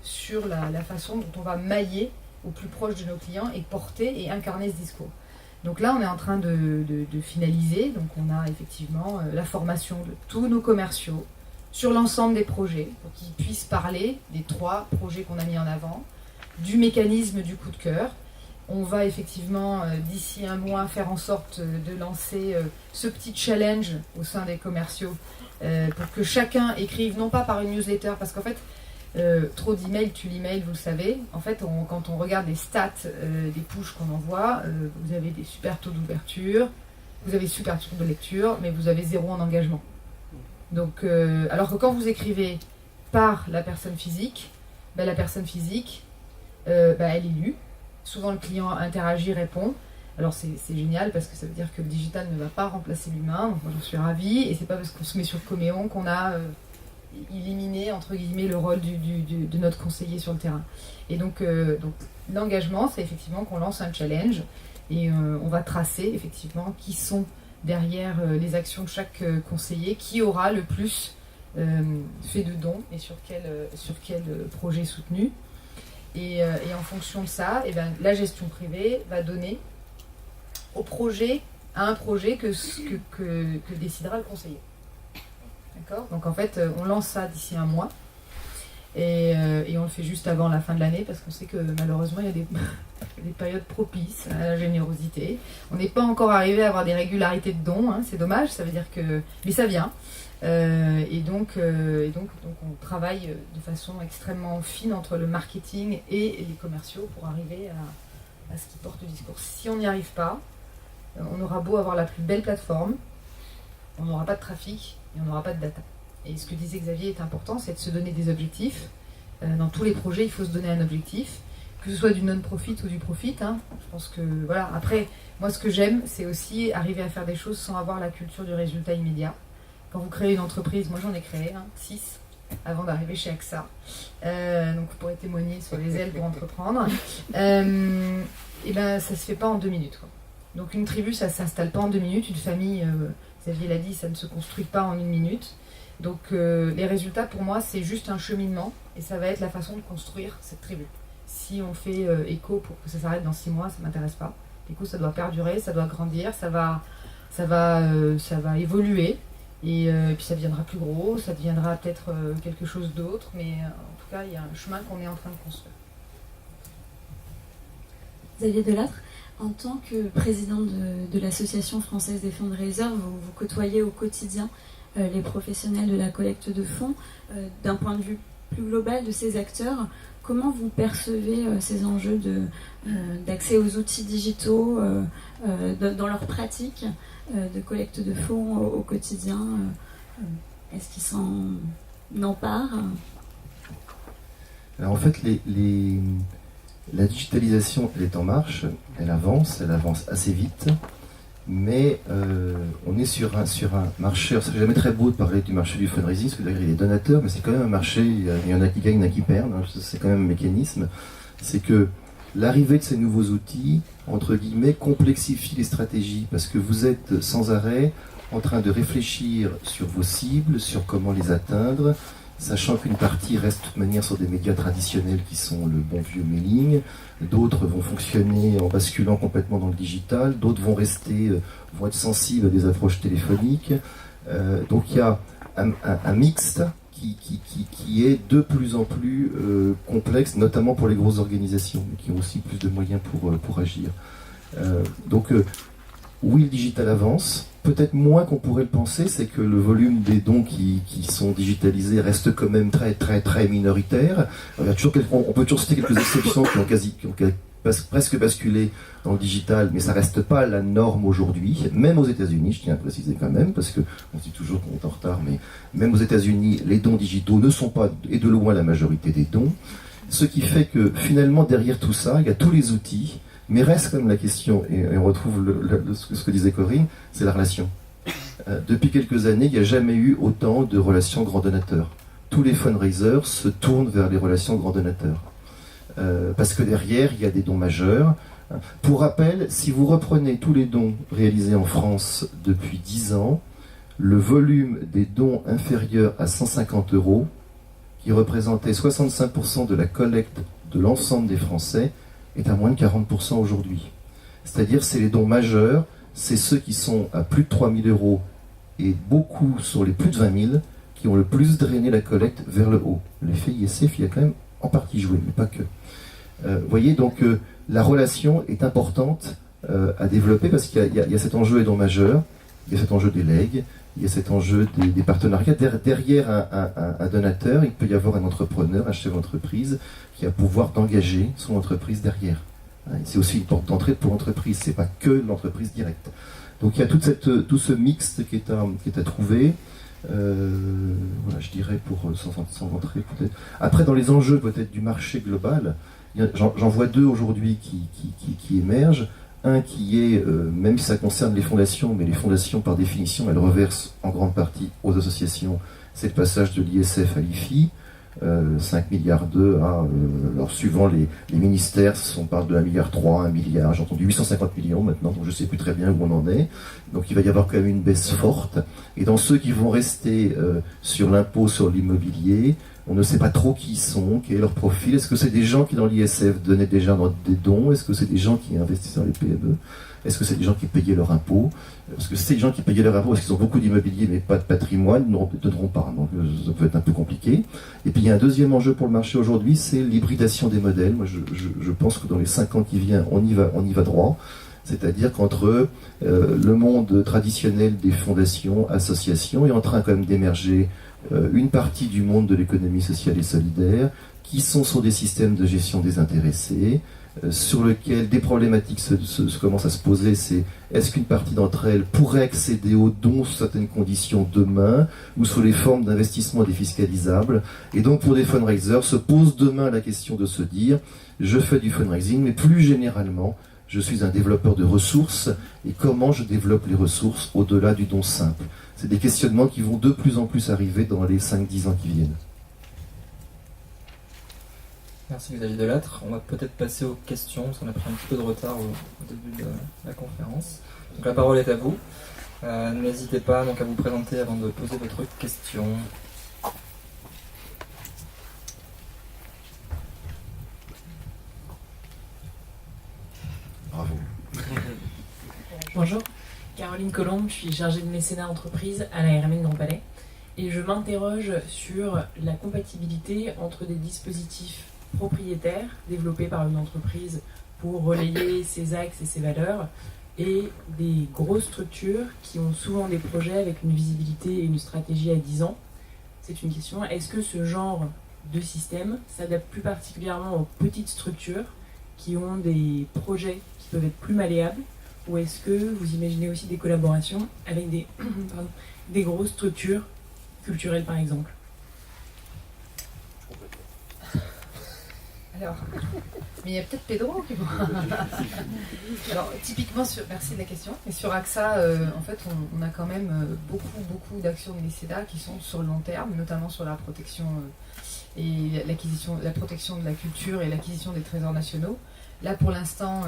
sur la façon dont on va mailler au plus proche de nos clients et porter et incarner ce discours. Donc là, on est en train de finaliser. Donc on a effectivement la formation de tous nos commerciaux sur l'ensemble des projets pour qu'ils puissent parler des 3 projets qu'on a mis en avant, du mécanisme du coup de cœur. On va effectivement, d'ici un mois, faire en sorte de lancer ce petit challenge au sein des commerciaux pour que chacun écrive, non pas par une newsletter, parce qu'en fait, trop d'emails tue l'email, vous le savez. En fait, quand on regarde les stats des pushs qu'on envoie, vous avez des super taux d'ouverture, vous avez super taux de lecture, mais vous avez 0 en engagement. Donc, alors que quand vous écrivez par la personne physique, la personne physique, elle est lue. Souvent, le client interagit, répond. Alors, c'est génial parce que ça veut dire que le digital ne va pas remplacer l'humain. Donc, moi, j'en suis ravie. Et c'est pas parce qu'on se met sur Coméon qu'on a éliminer entre guillemets le rôle de notre conseiller sur le terrain. Et donc l'engagement, c'est effectivement qu'on lance un challenge et on va tracer effectivement qui sont derrière les actions de chaque conseiller, qui aura le plus fait de dons et sur quel projet soutenu. Et en fonction de ça, la gestion privée va donner à un projet que décidera le conseiller. D'accord ? Donc en fait, on lance ça d'ici un mois et on le fait juste avant la fin de l'année parce qu'on sait que malheureusement il y a des périodes propices à la générosité. On n'est pas encore arrivé à avoir des régularités de dons, hein, c'est dommage, ça veut dire que... Mais ça vient. Et donc on travaille de façon extrêmement fine entre le marketing et les commerciaux pour arriver à ce qui porte le discours. Si on n'y arrive pas, on aura beau avoir la plus belle plateforme, on n'aura pas de trafic et on n'aura pas de data. Et ce que disait Xavier est important, c'est de se donner des objectifs. Dans tous les projets, il faut se donner un objectif, que ce soit du non-profit ou du profit. Hein. Je pense que, voilà. Après, moi, ce que j'aime, c'est aussi arriver à faire des choses sans avoir la culture du résultat immédiat. Quand vous créez une entreprise, moi j'en ai créé 6 avant d'arriver chez AXA. Donc vous pourrez témoigner sur les ailes pour entreprendre. Et ça se fait pas en 2 minutes. Quoi. Donc une tribu, ça s'installe pas en 2 minutes. Une famille, Xavier l'a dit, ça ne se construit pas en 1 minute. Donc les résultats pour moi c'est juste un cheminement et ça va être la façon de construire cette tribu. Si on fait Echo pour que ça s'arrête dans 6 mois, ça m'intéresse pas. Echo ça doit perdurer, ça doit grandir, ça va évoluer et puis ça deviendra plus gros, ça deviendra peut-être quelque chose d'autre, mais en tout cas il y a un chemin qu'on est en train de construire. Xavier Delattre, en tant que présidente de l'Association française des fundraisers, vous côtoyez au quotidien les professionnels de la collecte de fonds. D'un point de vue plus global de ces acteurs, comment vous percevez ces enjeux d'accès aux outils digitaux dans leur pratique de collecte de fonds au quotidien? Est-ce qu'ils s'en emparent? Alors en fait, la digitalisation, elle est en marche, elle avance assez vite, mais on est sur un marché, c'est jamais très beau de parler du marché du fundraising, parce que il y a des donateurs, mais c'est quand même un marché, il y en a qui gagnent, il y en a qui perdent, hein, c'est quand même un mécanisme, c'est que l'arrivée de ces nouveaux outils, entre guillemets, complexifie les stratégies, parce que vous êtes sans arrêt en train de réfléchir sur vos cibles, sur comment les atteindre, sachant qu'une partie reste de toute manière sur des médias traditionnels qui sont le bon vieux mailing, d'autres vont fonctionner en basculant complètement dans le digital, d'autres vont être sensibles à des approches téléphoniques. Donc il y a un mixte qui est de plus en plus complexe, notamment pour les grosses organisations, mais qui ont aussi plus de moyens pour agir. Oui, le digital avance. Peut-être moins qu'on pourrait le penser, c'est que le volume des dons qui sont digitalisés reste quand même très très très minoritaire. On peut toujours citer quelques exceptions qui ont presque basculé dans le digital, mais ça reste pas la norme aujourd'hui. Même aux États-Unis, je tiens à préciser quand même, parce que on dit toujours qu'on est en retard, mais même aux États-Unis, les dons digitaux ne sont pas, et de loin, la majorité des dons. Ce qui fait que finalement, derrière tout ça, il y a tous les outils. Mais reste quand même la question, et on retrouve ce que disait Corinne, c'est la relation. Depuis quelques années, il n'y a jamais eu autant de relations grand donateurs. Tous les fundraisers se tournent vers les relations grand donateurs. Parce que derrière, il y a des dons majeurs. Pour rappel, si vous reprenez tous les dons réalisés en France depuis 10 ans, le volume des dons inférieurs à 150 €, qui représentait 65% de la collecte de l'ensemble des Français, est à moins de 40% aujourd'hui. C'est-à-dire, c'est les dons majeurs, c'est ceux qui sont à plus de 3 000 € et beaucoup sur les plus de 20 000 qui ont le plus drainé la collecte vers le haut. L'effet ISF, il y a quand même en partie joué, mais pas que. Vous voyez, donc la relation est importante à développer parce qu'il y a cet enjeu des dons majeurs, il y a cet enjeu des legs, il y a cet enjeu des partenariats. Derrière un donateur, il peut y avoir un entrepreneur, un chef d'entreprise qui a pouvoir d'engager son entreprise derrière. C'est aussi une porte d'entrée pour l'entreprise, c'est pas que l'entreprise directe. Donc il y a tout ce mixte qui est à trouver. Voilà, je dirais sans rentrer peut-être. Après, dans les enjeux peut-être du marché global, j'en vois deux aujourd'hui qui émergent. Un qui est, même si ça concerne les fondations, mais les fondations par définition, elles reversent en grande partie aux associations, c'est le passage de l'ISF à l'IFI, 5 milliards alors suivant les ministères, on parle de 1,3 milliard, 1 milliard, j'ai entendu 850 millions maintenant, donc je ne sais plus très bien où on en est, donc il va y avoir quand même une baisse forte, et dans ceux qui vont rester sur l'impôt sur l'immobilier, on ne sait pas trop qui ils sont, quel est leur profil. Est-ce que c'est des gens qui dans l'ISF donnaient déjà des dons? Est-ce que c'est des gens qui investissaient dans les PME? Est-ce que c'est des gens qui payaient leur impôt? Parce que si c'est des gens qui payaient leur impôt parce qu'ils ont beaucoup d'immobilier mais pas de patrimoine, ils ne donneront pas. Donc ça peut être un peu compliqué. Et puis il y a un deuxième enjeu pour le marché aujourd'hui, c'est l'hybridation des modèles. Moi je pense que dans les 5 ans qui viennent, on y va droit. C'est-à-dire qu'entre le monde traditionnel des fondations, associations, est en train quand même d'émerger une partie du monde de l'économie sociale et solidaire qui sont sur des systèmes de gestion désintéressés, sur lesquels des problématiques commencent à se poser. C'est est-ce qu'une partie d'entre elles pourrait accéder aux dons sous certaines conditions demain ou sous les formes d'investissement défiscalisables. Et donc pour des fundraisers se pose demain la question de se dire je fais du fundraising, mais plus généralement je suis un développeur de ressources et comment je développe les ressources au-delà du don simple. C'est des questionnements qui vont de plus en plus arriver dans les 5-10 ans qui viennent. Merci Xavier Delattre. On va peut-être passer aux questions, parce qu'on a pris un petit peu de retard au début de la conférence. Donc la parole est à vous. N'hésitez pas donc à vous présenter avant de poser votre question. Bravo. Bonjour, Caroline Colombe, je suis chargée de mécénat entreprise à la RMN Grand Palais et je m'interroge sur la compatibilité entre des dispositifs propriétaires développés par une entreprise pour relayer ses axes et ses valeurs et des grosses structures qui ont souvent des projets avec une visibilité et une stratégie à 10 ans. C'est une question, est-ce que ce genre de système s'adapte plus particulièrement aux petites structures qui ont des projets qui peuvent être plus malléables, ou est-ce que vous imaginez aussi des collaborations avec des grosses structures culturelles par exemple? Alors, mais il y a peut-être Pedro qui va. Alors, typiquement, merci de la question. Et sur AXA, en fait, on a quand même beaucoup d'actions de mécénat qui sont sur le long terme, notamment sur la protection et la protection de la culture et l'acquisition des trésors nationaux. Là, pour l'instant,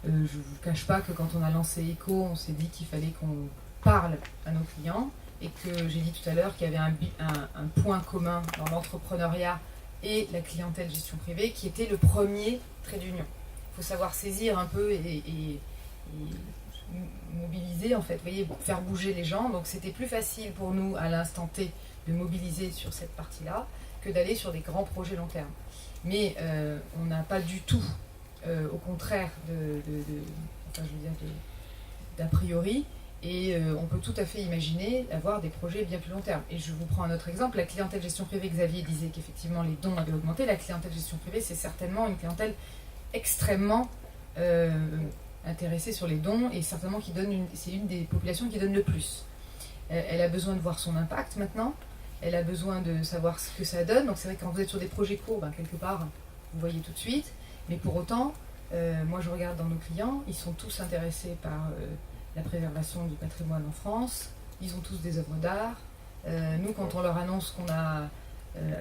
je ne vous cache pas que quand on a lancé ECO, on s'est dit qu'il fallait qu'on parle à nos clients et que j'ai dit tout à l'heure qu'il y avait un point commun dans l'entrepreneuriat et la clientèle gestion privée qui était le premier trait d'union. Il faut savoir saisir un peu et mobiliser, en fait, vous voyez, faire bouger les gens. Donc c'était plus facile pour nous à l'instant T de mobiliser sur cette partie-là que d'aller sur des grands projets long terme. Mais on n'a pas du tout, au contraire, d'a priori, et on peut tout à fait imaginer avoir des projets bien plus long terme. Et je vous prends un autre exemple, la clientèle gestion privée, Xavier disait qu'effectivement les dons avaient augmenté. La clientèle gestion privée, c'est certainement une clientèle extrêmement intéressée sur les dons et certainement c'est une des populations qui donne le plus. Elle a besoin de voir son impact maintenant, elle a besoin de savoir ce que ça donne. Donc c'est vrai que quand vous êtes sur des projets courts, quelque part, vous voyez tout de suite. Mais pour autant, moi je regarde dans nos clients, ils sont tous intéressés par la préservation du patrimoine en France, ils ont tous des œuvres d'art. Nous, quand on leur annonce qu'on a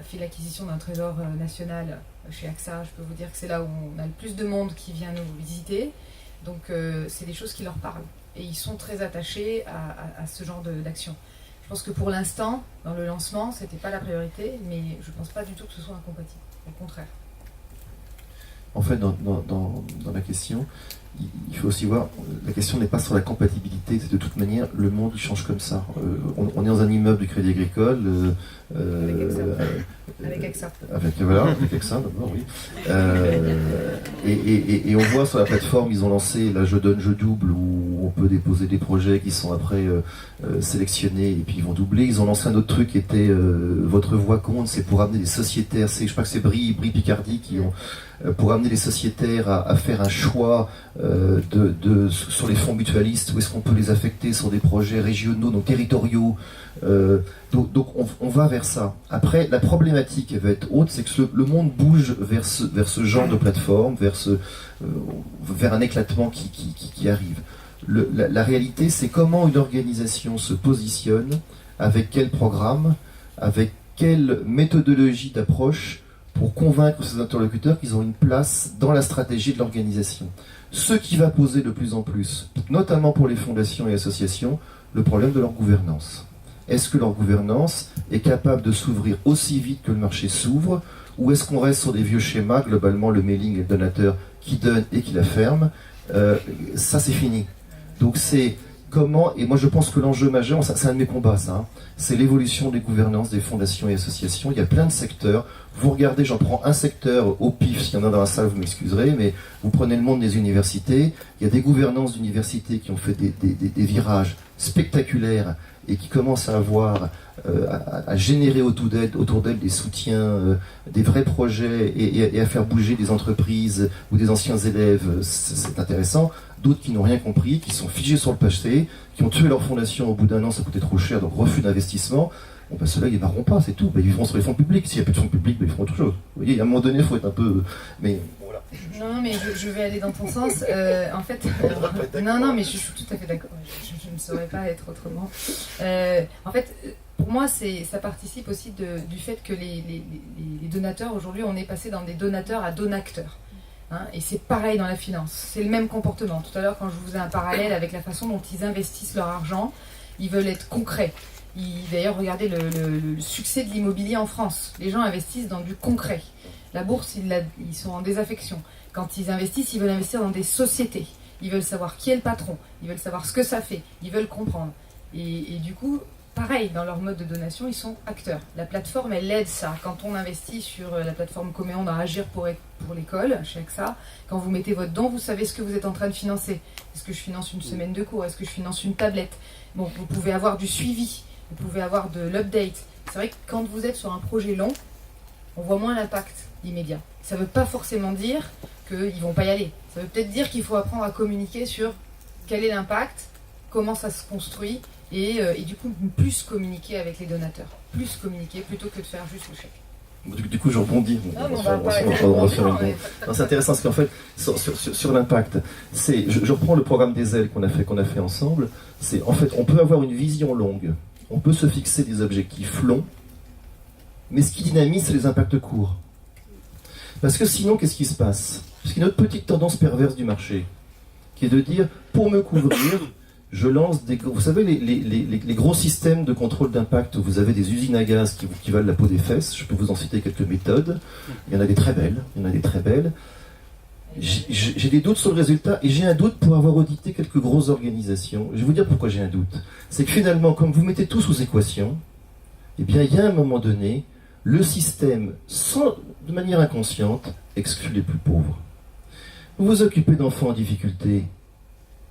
fait l'acquisition d'un trésor national chez AXA, je peux vous dire que c'est là où on a le plus de monde qui vient nous visiter. Donc c'est des choses qui leur parlent. Et ils sont très attachés à ce genre d'action. Je pense que pour l'instant, dans le lancement, ce n'était pas la priorité, mais je ne pense pas du tout que ce soit incompatible. Au contraire. En fait, dans la question, il faut aussi voir, la question n'est pas sur la compatibilité, c'est de toute manière, le monde il change comme ça. On est dans un immeuble du Crédit Agricole. Avec AXA. Avec AXA d'abord, oui. Et on voit sur la plateforme, ils ont lancé la Je donne, je double, où on peut déposer des projets qui sont après sélectionnés et puis ils vont doubler. Ils ont lancé un autre truc qui était Votre voix compte, c'est pour amener des sociétaires, je crois que c'est Brie Picardie qui ont pour amener les sociétaires à faire un choix sur les fonds mutualistes, où est-ce qu'on peut les affecter sur des projets régionaux, donc territoriaux. Donc on va vers ça. Après, la problématique elle va être haute, c'est que le monde bouge vers ce genre de plateforme, vers un éclatement qui arrive. La réalité, c'est comment une organisation se positionne, avec quel programme, avec quelle méthodologie d'approche, pour convaincre ses interlocuteurs qu'ils ont une place dans la stratégie de l'organisation. Ce qui va poser de plus en plus, notamment pour les fondations et associations, le problème de leur gouvernance. Est-ce que leur gouvernance est capable de s'ouvrir aussi vite que le marché s'ouvre, ou est-ce qu'on reste sur des vieux schémas, globalement le mailing et le donateur qui donne et qui la ferme, ça c'est fini. Donc c'est comment, et moi je pense que l'enjeu majeur, c'est un de mes combats ça, c'est l'évolution des gouvernances des fondations et associations. Il y a plein de secteurs. Vous regardez, j'en prends un secteur au pif, s'il y en a dans la salle, vous m'excuserez, mais vous prenez le monde des universités, il y a des gouvernances d'universités qui ont fait des virages spectaculaires et qui commencent à générer autour d'elles des soutiens, des vrais projets et à faire bouger des entreprises ou des anciens élèves, c'est intéressant. D'autres qui n'ont rien compris, qui sont figés sur le passé, qui ont tué leur fondation au bout d'un an, ça coûtait trop cher, donc refus d'investissement. Bon, ceux-là, ils n'arront pas, c'est tout. Ils vivront sur les fonds publics. S'il n'y a plus de fonds publics, ils feront autre chose. Vous voyez, à un moment donné, il faut être un peu... Mais voilà. Non, mais je vais aller dans ton sens. En fait... non, mais je suis tout à fait d'accord. Je ne saurais pas être autrement. En fait, pour moi, ça participe aussi du fait que les donateurs, aujourd'hui, on est passé dans des donateurs à donacteurs. Et c'est pareil dans la finance. C'est le même comportement. Tout à l'heure, quand je vous ai un parallèle avec la façon dont ils investissent leur argent, ils veulent être concrets. D'ailleurs, regardez le succès de l'immobilier en France. Les gens investissent dans du concret. La bourse, ils sont en désaffection. Quand ils investissent, ils veulent investir dans des sociétés. Ils veulent savoir qui est le patron. Ils veulent savoir ce que ça fait. Ils veulent comprendre. Et du coup, pareil, dans leur mode de donation, ils sont acteurs. La plateforme, elle aide ça. Quand on investit sur la plateforme Coméon dans Agir pour l'école, chez AXA, quand vous mettez votre don, vous savez ce que vous êtes en train de financer. Est-ce que je finance une semaine de cours? Est-ce que je finance une tablette? Bon, vous pouvez avoir du suivi. Vous pouvez avoir de l'update. C'est vrai que quand vous êtes sur un projet long, on voit moins l'impact immédiat. Ça ne veut pas forcément dire qu'ils ne vont pas y aller. Ça veut peut-être dire qu'il faut apprendre à communiquer sur quel est l'impact, comment ça se construit, et du coup plus communiquer avec les donateurs. Plus communiquer plutôt que de faire juste le chèque. Du coup, je rebondis. Non, On va faire une bombe. Non, c'est intéressant parce qu'en fait, sur l'impact, je reprends le programme des ailes qu'on a fait ensemble. C'est en fait, on peut avoir une vision longue, on peut se fixer des objectifs longs, mais ce qui dynamise, c'est les impacts courts. Parce que sinon, qu'est-ce qui se passe? Parce qu'il y a notre petite tendance perverse du marché, qui est de dire, pour me couvrir, je lance des... Vous savez, les gros systèmes de contrôle d'impact, où vous avez des usines à gaz qui valent la peau des fesses, je peux vous en citer quelques méthodes. Il y en a des très belles, J'ai des doutes sur le résultat, et j'ai un doute pour avoir audité quelques grosses organisations. Je vais vous dire pourquoi j'ai un doute. C'est que finalement, comme vous mettez tout sous équation, eh bien, il y a un moment donné, le système, de manière inconsciente, exclut les plus pauvres. Vous vous occupez d'enfants en difficulté,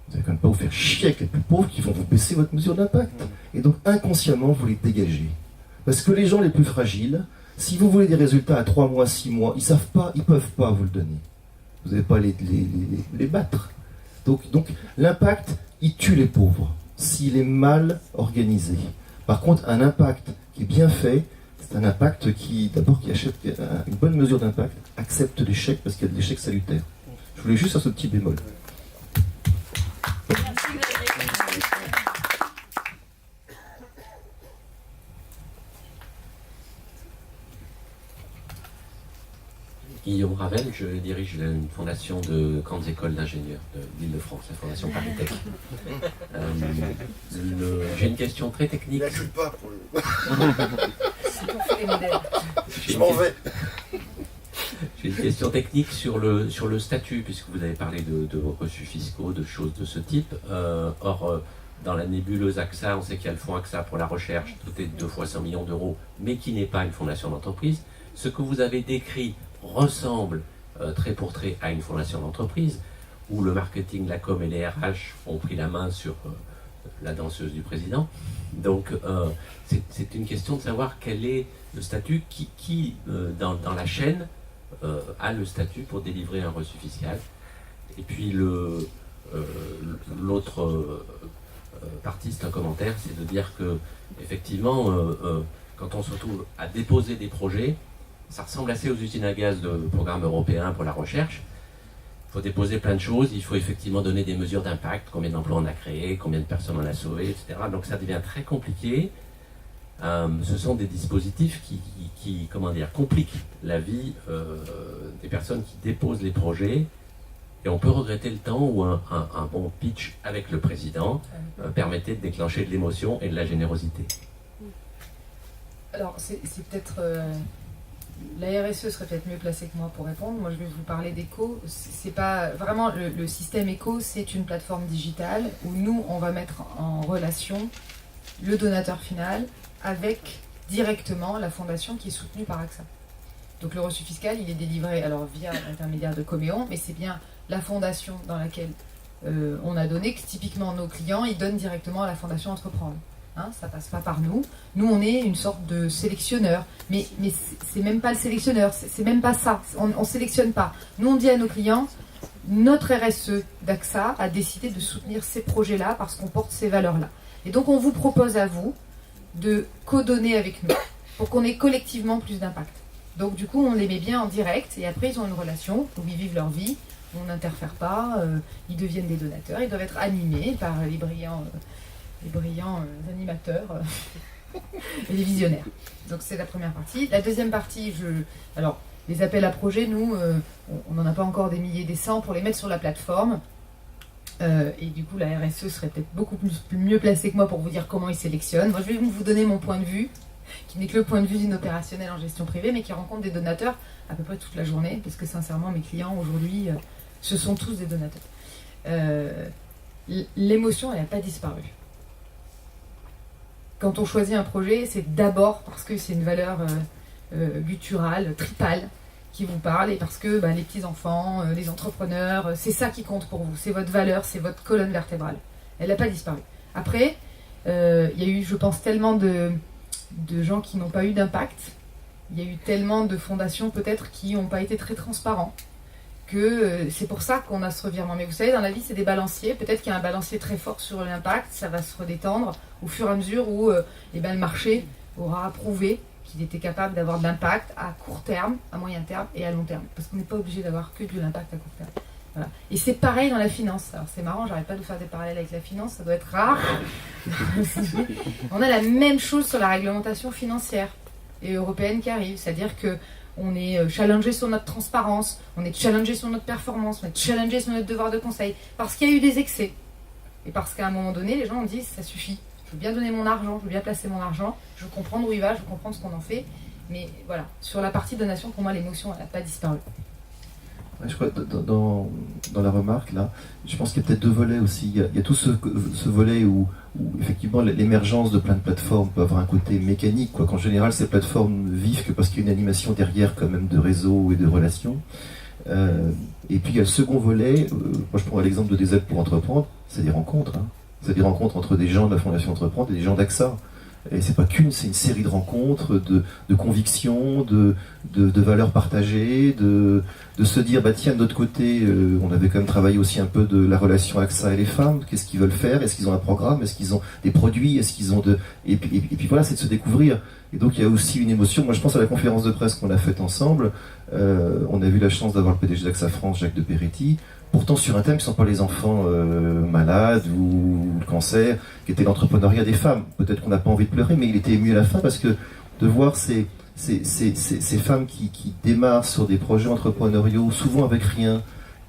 vous n'allez quand même pas vous faire chier avec les plus pauvres qui vont vous baisser votre mesure d'impact. Et donc, inconsciemment, vous les dégagez. Parce que les gens les plus fragiles, si vous voulez des résultats à 3 mois, 6 mois, ils savent pas, ils peuvent pas vous le donner. Vous n'allez pas les battre. Donc, l'impact, il tue les pauvres, s'il est mal organisé. Par contre, un impact qui est bien fait, c'est un impact qui achète une bonne mesure d'impact, accepte l'échec parce qu'il y a de l'échec salutaire. Je voulais juste faire ce petit bémol. Guillaume Ravel, je dirige une fondation de grandes écoles d'ingénieurs de l'Île-de-France, la fondation Paris-Tech. J'ai une question très technique. Il n'accuse pas pour le... Les modèles. Je m'en vais. J'ai une question technique sur le statut, puisque vous avez parlé de reçus fiscaux, de choses de ce type. Or, dans la nébuleuse AXA, on sait qu'il y a le fonds AXA pour la recherche, doté de 2 fois 100 millions d'euros, mais qui n'est pas une fondation d'entreprise. Ce que vous avez décrit ressemble trait pour trait à une fondation d'entreprise, où le marketing, la com et les RH ont pris la main sur la danseuse du président. Donc, c'est une question de savoir quel est le statut, qui dans la chaîne, a le statut pour délivrer un reçu fiscal. Et puis l'autre partie, c'est un commentaire, c'est de dire que effectivement, quand on se retrouve à déposer des projets, ça ressemble assez aux usines à gaz de programmes européens pour la recherche. Il faut déposer plein de choses, il faut effectivement donner des mesures d'impact, combien d'emplois on a créé, combien de personnes on a sauvées, etc. Donc ça devient très compliqué. Ce sont des dispositifs qui compliquent la vie des personnes qui déposent les projets. Et on peut regretter le temps où un bon pitch avec le président permettait de déclencher de l'émotion et de la générosité. Alors, c'est peut-être... la RSE serait peut-être mieux placée que moi pour répondre. Moi, je vais vous parler d'Eco. C'est pas... Vraiment, le système Eco, c'est une plateforme digitale où nous, on va mettre en relation le donateur final avec directement la fondation qui est soutenue par AXA. Donc le reçu fiscal, il est délivré alors via l'intermédiaire de Coméon, mais c'est bien la fondation dans laquelle on a donné, que typiquement nos clients, ils donnent directement à la fondation Entreprendre. Hein, ça passe pas par nous. Nous, on est une sorte de sélectionneur, mais c'est même pas le sélectionneur, c'est même pas ça. On sélectionne pas. Nous, on dit à nos clients, notre RSE d'AXA a décidé de soutenir ces projets-là parce qu'on porte ces valeurs-là. Et donc, on vous propose à vous de co-donner avec nous pour qu'on ait collectivement plus d'impact. Donc, du coup, on les met bien en direct et après, ils ont une relation où ils vivent leur vie. On n'interfère pas, ils deviennent des donateurs, ils doivent être animés par les brillants animateurs et les visionnaires. Donc c'est la première partie. La deuxième partie, alors les appels à projets, nous, on n'en a pas encore des milliers, des cents pour les mettre sur la plateforme. Et du coup, la RSE serait peut-être beaucoup mieux placée que moi pour vous dire comment ils sélectionnent. Moi, je vais vous donner mon point de vue, qui n'est que le point de vue d'une opérationnelle en gestion privée, mais qui rencontre des donateurs à peu près toute la journée, parce que sincèrement, mes clients aujourd'hui, ce sont tous des donateurs. L'émotion, elle n'a pas disparu. Quand on choisit un projet, c'est d'abord parce que c'est une valeur gutturale, tripale, qui vous parle, et parce que les petits-enfants, les entrepreneurs, c'est ça qui compte pour vous. C'est votre valeur, c'est votre colonne vertébrale. Elle n'a pas disparu. Après, il y a eu, je pense, tellement de gens qui n'ont pas eu d'impact. Il y a eu tellement de fondations, peut-être, qui n'ont pas été très transparents, que c'est pour ça qu'on a ce revirement. Mais vous savez, dans la vie, c'est des balanciers. Peut-être qu'il y a un balancier très fort sur l'impact, ça va se redétendre au fur et à mesure où le marché aura approuvé qu'il était capable d'avoir de l'impact à court terme, à moyen terme et à long terme. Parce qu'on n'est pas obligé d'avoir que de l'impact à court terme. Voilà. Et c'est pareil dans la finance. Alors c'est marrant, j'arrête pas de faire des parallèles avec la finance, ça doit être rare. On a la même chose sur la réglementation financière et européenne qui arrive, c'est-à-dire que on est challengé sur notre transparence, on est challengé sur notre performance, on est challengé sur notre devoir de conseil, parce qu'il y a eu des excès. Et parce qu'à un moment donné, les gens ont dit, ça suffit, je veux bien donner mon argent, je veux bien placer mon argent, je veux comprendre où il va, je veux comprendre ce qu'on en fait. Mais voilà, sur la partie donation, pour moi, l'émotion, elle n'a pas disparu. Ouais, je crois que dans la remarque, là, je pense qu'il y a peut-être deux volets aussi. Il y a tout ce volet où effectivement l'émergence de plein de plateformes peut avoir un côté mécanique, quoi. Qu'en général, ces plateformes vivent que parce qu'il y a une animation derrière quand même de réseaux et de relations. Et puis il y a le second volet, moi je prends l'exemple de des aides pour entreprendre, c'est des rencontres. Hein. C'est des rencontres entre des gens de la Fondation Entreprendre et des gens d'AXA. Et c'est pas qu'une, c'est une série de rencontres, de convictions, de valeurs partagées, de se dire, bah tiens, de notre côté, on avait quand même travaillé aussi un peu de la relation AXA et les femmes, qu'est-ce qu'ils veulent faire, est-ce qu'ils ont un programme, est-ce qu'ils ont des produits, est-ce qu'ils ont et puis voilà, c'est de se découvrir. Et donc il y a aussi une émotion, moi je pense à la conférence de presse qu'on a faite ensemble, on a eu la chance d'avoir le PDG d'AXA France, Jacques de Peretti, pourtant sur un thème qui ne sont pas les enfants malades ou le cancer, qui était l'entrepreneuriat des femmes. Peut-être qu'on n'a pas envie de pleurer, mais il était ému à la fin parce que de voir ces femmes qui démarrent sur des projets entrepreneuriaux, souvent avec rien,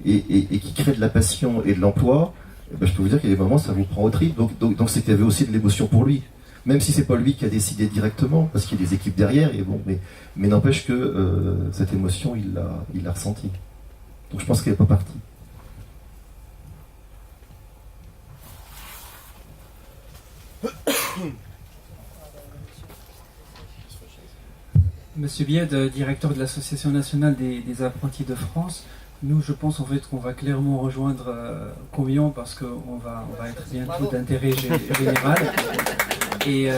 et qui créent de la passion et de l'emploi, ben je peux vous dire qu'il y a des moments ça vous prend au trip. Donc c'est qu'il y avait aussi de l'émotion pour lui. Même si c'est pas lui qui a décidé directement, parce qu'il y a des équipes derrière, et bon, mais n'empêche que cette émotion, il l'a ressentie. Donc je pense qu'elle n'est pas partie. Monsieur Bied, directeur de l'Association nationale des apprentis de France, nous je pense en fait qu'on va clairement rejoindre Combien parce qu'on va être bientôt d'intérêt général et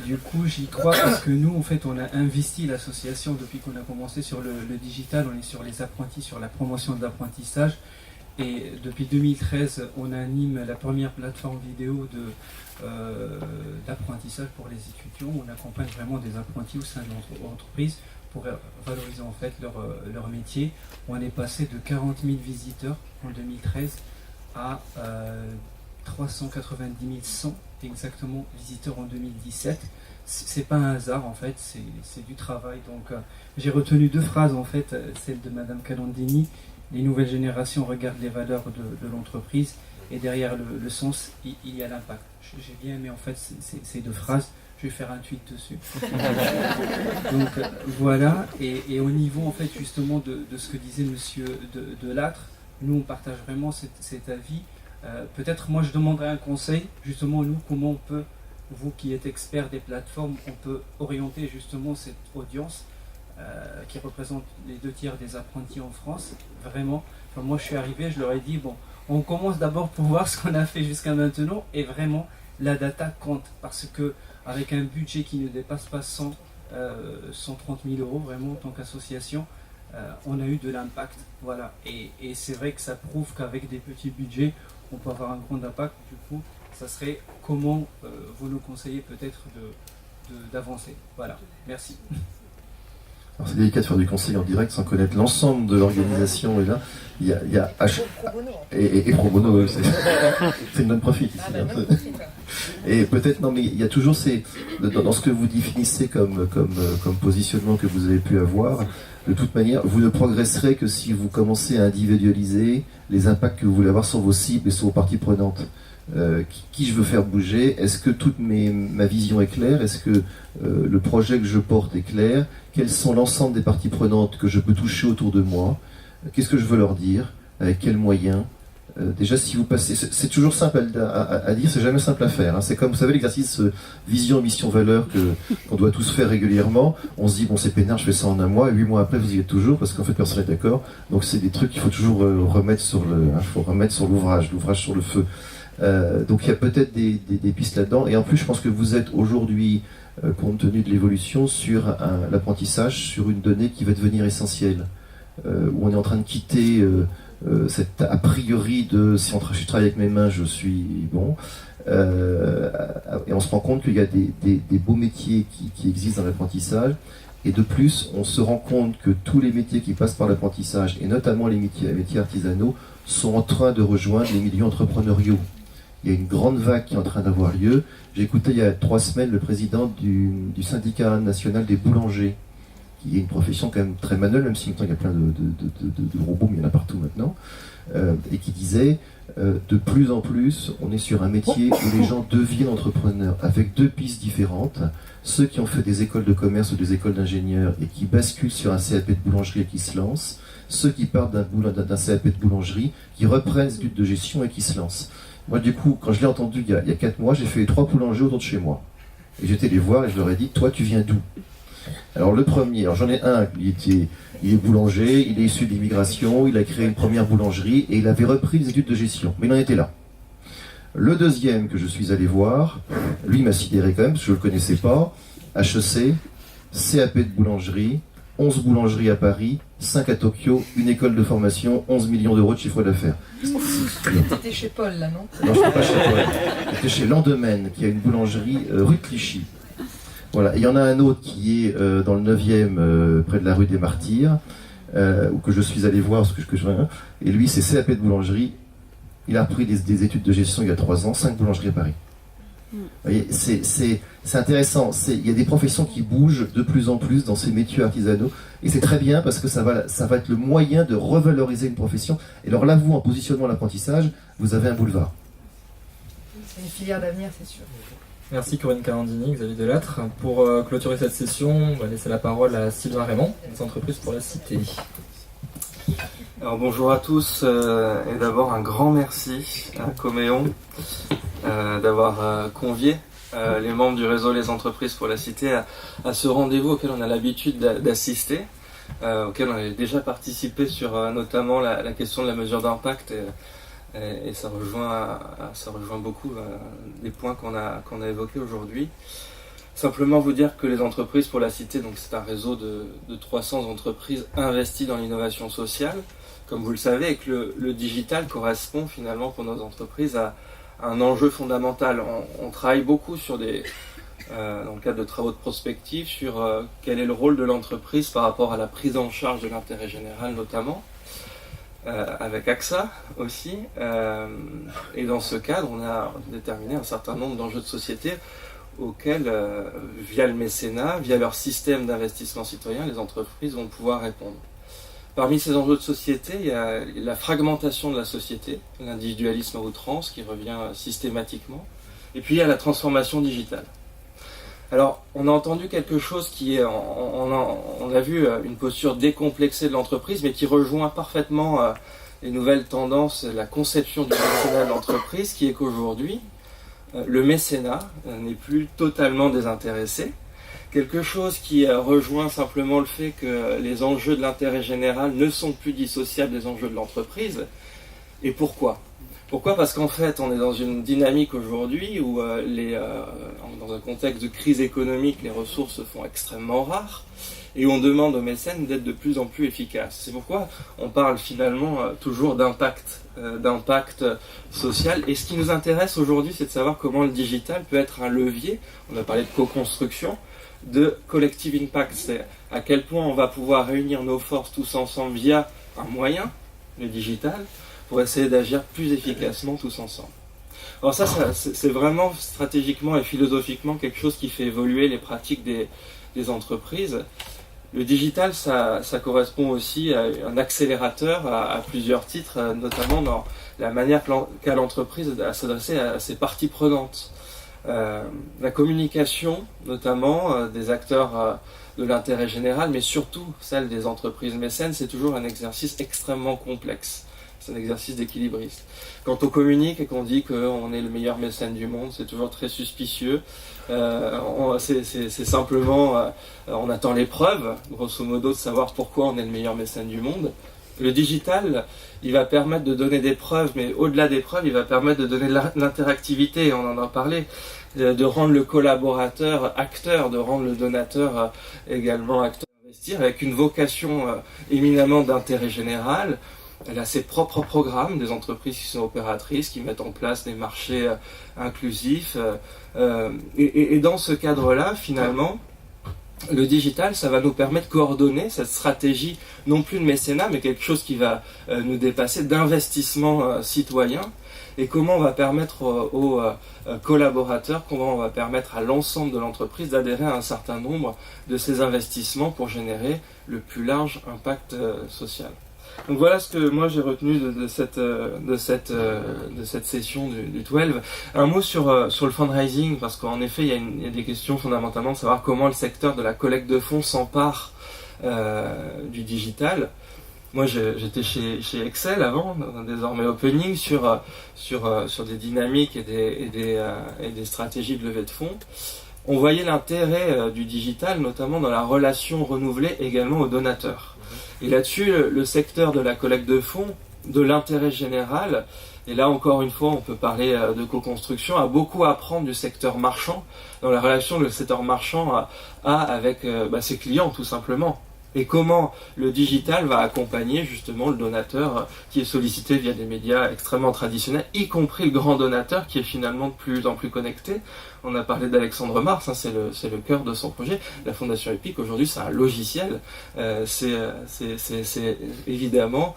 du coup j'y crois parce que nous en fait on a investi l'association depuis qu'on a commencé sur le digital, on est sur les apprentis, sur la promotion de l'apprentissage et depuis 2013 on anime la première plateforme vidéo d'apprentissage pour les étudiants. On accompagne vraiment des apprentis au sein de notre entreprise pour valoriser en fait leur métier. On est passé de 40 000 visiteurs en 2013 à 390 100 exactement visiteurs en 2017. C'est pas un hasard en fait, c'est du travail. Donc j'ai retenu deux phrases en fait, celle de Madame Calandini. Les nouvelles générations regardent les valeurs de l'entreprise et derrière le sens, il y a l'impact. J'ai bien aimé en fait ces deux phrases, je vais faire un tweet dessus. Donc voilà, et au niveau en fait justement de ce que disait Monsieur Delattre, nous on partage vraiment cet avis. Peut-être moi je demanderais un conseil, justement nous comment on peut, vous qui êtes expert des plateformes, on peut orienter justement cette audience qui représente les 2/3 des apprentis en France, vraiment. Enfin, moi je suis arrivé, je leur ai dit, bon, on commence d'abord pour voir ce qu'on a fait jusqu'à maintenant, et vraiment, la data compte, parce que avec un budget qui ne dépasse pas 130 000 euros, vraiment, en tant qu'association, on a eu de l'impact, voilà. Et c'est vrai que ça prouve qu'avec des petits budgets, on peut avoir un grand impact. Du coup, ça serait comment vous nous conseillez peut-être d'avancer. Voilà, merci. Alors c'est délicat de faire du conseil en direct sans connaître l'ensemble de l'organisation. Et là, il y a et pro bono, c'est une non-profit ici. Et peut-être, non, mais il y a toujours dans ce que vous définissez comme positionnement que vous avez pu avoir, de toute manière, vous ne progresserez que si vous commencez à individualiser les impacts que vous voulez avoir sur vos cibles et sur vos parties prenantes. Qui je veux faire bouger? Est-ce que toute ma vision est claire? Est-ce que le projet que je porte est clair? Quelles sont l'ensemble des parties prenantes que je peux toucher autour de moi? Qu'est-ce que je veux leur dire? Avec quels moyens? Déjà, si vous passez, c'est toujours simple à dire, c'est jamais simple à faire. Hein. C'est comme, vous savez, l'exercice vision, mission, valeur qu'on doit tous faire régulièrement. On se dit, bon, c'est peinard, je fais ça en un mois, et 8 mois après, vous y êtes toujours, parce qu'en fait, personne n'est d'accord. Donc, c'est des trucs qu'il faut toujours remettre sur l'ouvrage sur le feu. Donc il y a peut-être des pistes là-dedans, et en plus je pense que vous êtes aujourd'hui, compte tenu de l'évolution, sur l'apprentissage, sur une donnée qui va devenir essentielle, où on est en train de quitter cette a priori de si je travaille avec mes mains je suis bon, Et on se rend compte qu'il y a des beaux métiers qui existent dans l'apprentissage. Et de plus, on se rend compte que tous les métiers qui passent par l'apprentissage, et notamment les métiers artisanaux, sont en train de rejoindre les milieux entrepreneuriaux. Il y a une grande vague qui est en train d'avoir lieu. J'ai écouté il y a 3 semaines le président du syndicat national des boulangers, qui est une profession quand même très manuelle, même si en même temps il y a plein de robots, mais il y en a partout maintenant, et qui disait de plus en plus, on est sur un métier où les gens deviennent entrepreneurs, avec 2 pistes différentes. Ceux qui ont fait des écoles de commerce ou des écoles d'ingénieurs et qui basculent sur un CAP de boulangerie et qui se lancent, ceux qui partent d'un CAP de boulangerie, qui reprennent des études de gestion et qui se lancent. Moi, du coup, quand je l'ai entendu il y a 4 mois, j'ai fait les 3 boulangers autour de chez moi. Et j'étais les voir et je leur ai dit, toi, tu viens d'où? Alors le premier, alors j'en ai un, il est boulanger, il est issu de l'immigration, il a créé une première boulangerie et il avait repris les études de gestion, mais il en était là. Le deuxième que je suis allé voir, lui m'a sidéré quand même, parce que je ne le connaissais pas, HEC, CAP de boulangerie, 11 boulangeries à Paris, 5 à Tokyo, une école de formation, 11 millions d'euros de chiffre d'affaires. T'étais chez Paul là, non? Non, je ne suis pas chez Paul. J'étais chez Landemaine, qui a une boulangerie rue de Clichy. Voilà. Et il y en a un autre qui est dans le 9e, près de la rue des Martyrs, que je suis allé voir, et lui c'est CAP de boulangerie. Il a repris des études de gestion il y a 3 ans, 5 boulangeries à Paris. Vous voyez, c'est intéressant. Il y a des professions qui bougent de plus en plus dans ces métiers artisanaux. Et c'est très bien parce que ça va être le moyen de revaloriser une profession. Et alors là, vous, en positionnement à l'apprentissage, vous avez un boulevard. C'est une filière d'avenir, c'est sûr. Merci Corinne Calandini, Xavier Delattre. Pour clôturer cette session, on va laisser la parole à Sylvain Raymond, des entreprises pour la cité. Alors bonjour à tous et d'abord un grand merci à Coméon d'avoir convié les membres du réseau Les Entreprises pour la Cité à ce rendez-vous auquel on a l'habitude d'assister, auquel on a déjà participé sur notamment la question de la mesure d'impact et ça rejoint beaucoup des points qu'on a évoqués aujourd'hui. Simplement vous dire que les Entreprises pour la Cité, donc c'est un réseau de 300 entreprises investies dans l'innovation sociale, comme vous le savez, et que le digital correspond finalement pour nos entreprises à un enjeu fondamental. On travaille beaucoup dans le cadre de travaux de prospective, sur quel est le rôle de l'entreprise par rapport à la prise en charge de l'intérêt général notamment, avec AXA aussi. Et dans ce cadre, on a déterminé un certain nombre d'enjeux de société auxquels, via le mécénat, via leur système d'investissement citoyen, les entreprises vont pouvoir répondre. Parmi ces enjeux de société, il y a la fragmentation de la société, l'individualisme à outrance qui revient systématiquement, et puis il y a la transformation digitale. Alors, on a entendu quelque chose qui est, on a vu une posture décomplexée de l'entreprise, mais qui rejoint parfaitement les nouvelles tendances, la conception du mécénat de l'entreprise, qui est qu'aujourd'hui, le mécénat n'est plus totalement désintéressé. Quelque chose qui rejoint simplement le fait que les enjeux de l'intérêt général ne sont plus dissociables des enjeux de l'entreprise. Et pourquoi ? Pourquoi ? Parce qu'en fait, on est dans une dynamique aujourd'hui où, dans un contexte de crise économique, les ressources se font extrêmement rares et on demande aux mécènes d'être de plus en plus efficaces. C'est pourquoi on parle finalement toujours d'impact social. Et ce qui nous intéresse aujourd'hui, c'est de savoir comment le digital peut être un levier, on a parlé de co-construction, de collective impact. C'est à quel point on va pouvoir réunir nos forces tous ensemble via un moyen, le digital, pour essayer d'agir plus efficacement tous ensemble. Alors ça c'est vraiment stratégiquement et philosophiquement quelque chose qui fait évoluer les pratiques des entreprises. Le digital, ça correspond aussi à un accélérateur à plusieurs titres, notamment dans la manière qu'a l'entreprise à s'adresser à ses parties prenantes. La communication, notamment des acteurs de l'intérêt général, mais surtout celle des entreprises mécènes, c'est toujours un exercice extrêmement complexe. C'est un exercice d'équilibriste. Quand on communique et qu'on dit qu'on est le meilleur mécène du monde, c'est toujours très suspicieux. C'est simplement, on attend les preuves, grosso modo, de savoir pourquoi on est le meilleur mécène du monde. Le digital, il va permettre de donner des preuves, mais au-delà des preuves, il va permettre de donner de l'interactivité, on en a parlé, de rendre le collaborateur acteur, de rendre le donateur également acteur, investir avec une vocation éminemment d'intérêt général, Elle a ses propres programmes, des entreprises qui sont opératrices, qui mettent en place des marchés inclusifs. Et dans ce cadre-là, finalement, le digital, ça va nous permettre de coordonner cette stratégie, non plus de mécénat, mais quelque chose qui va nous dépasser, d'investissement citoyen. Et comment on va permettre aux collaborateurs, comment on va permettre à l'ensemble de l'entreprise d'adhérer à un certain nombre de ces investissements pour générer le plus large impact social. Donc voilà ce que moi j'ai retenu de cette session du 12. Un mot sur le fundraising, parce qu'en effet il y a des questions fondamentalement de savoir comment le secteur de la collecte de fonds s'empare du digital. Moi j'étais chez Excel avant, désormais Opening, sur des dynamiques et des stratégies de levée de fonds. On voyait l'intérêt du digital, notamment dans la relation renouvelée également aux donateurs. Et là-dessus, le secteur de la collecte de fonds, de l'intérêt général, et là encore une fois on peut parler de co-construction, a beaucoup à apprendre du secteur marchand, dans la relation que le secteur marchand a avec ses clients tout simplement. Et comment le digital va accompagner justement le donateur qui est sollicité via des médias extrêmement traditionnels, y compris le grand donateur qui est finalement de plus en plus connecté. On a parlé d'Alexandre Mars, c'est le cœur de son projet. La Fondation EPIC aujourd'hui c'est un logiciel, c'est évidemment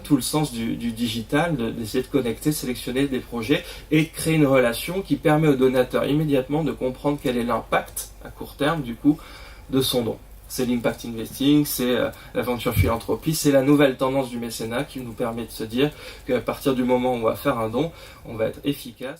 tout le sens du digital, d'essayer de connecter, sélectionner des projets et de créer une relation qui permet au donateur immédiatement de comprendre quel est l'impact à court terme du coup de son don. C'est l'impact investing, c'est l'aventure philanthropie, c'est la nouvelle tendance du mécénat qui nous permet de se dire qu'à partir du moment où on va faire un don, on va être efficace.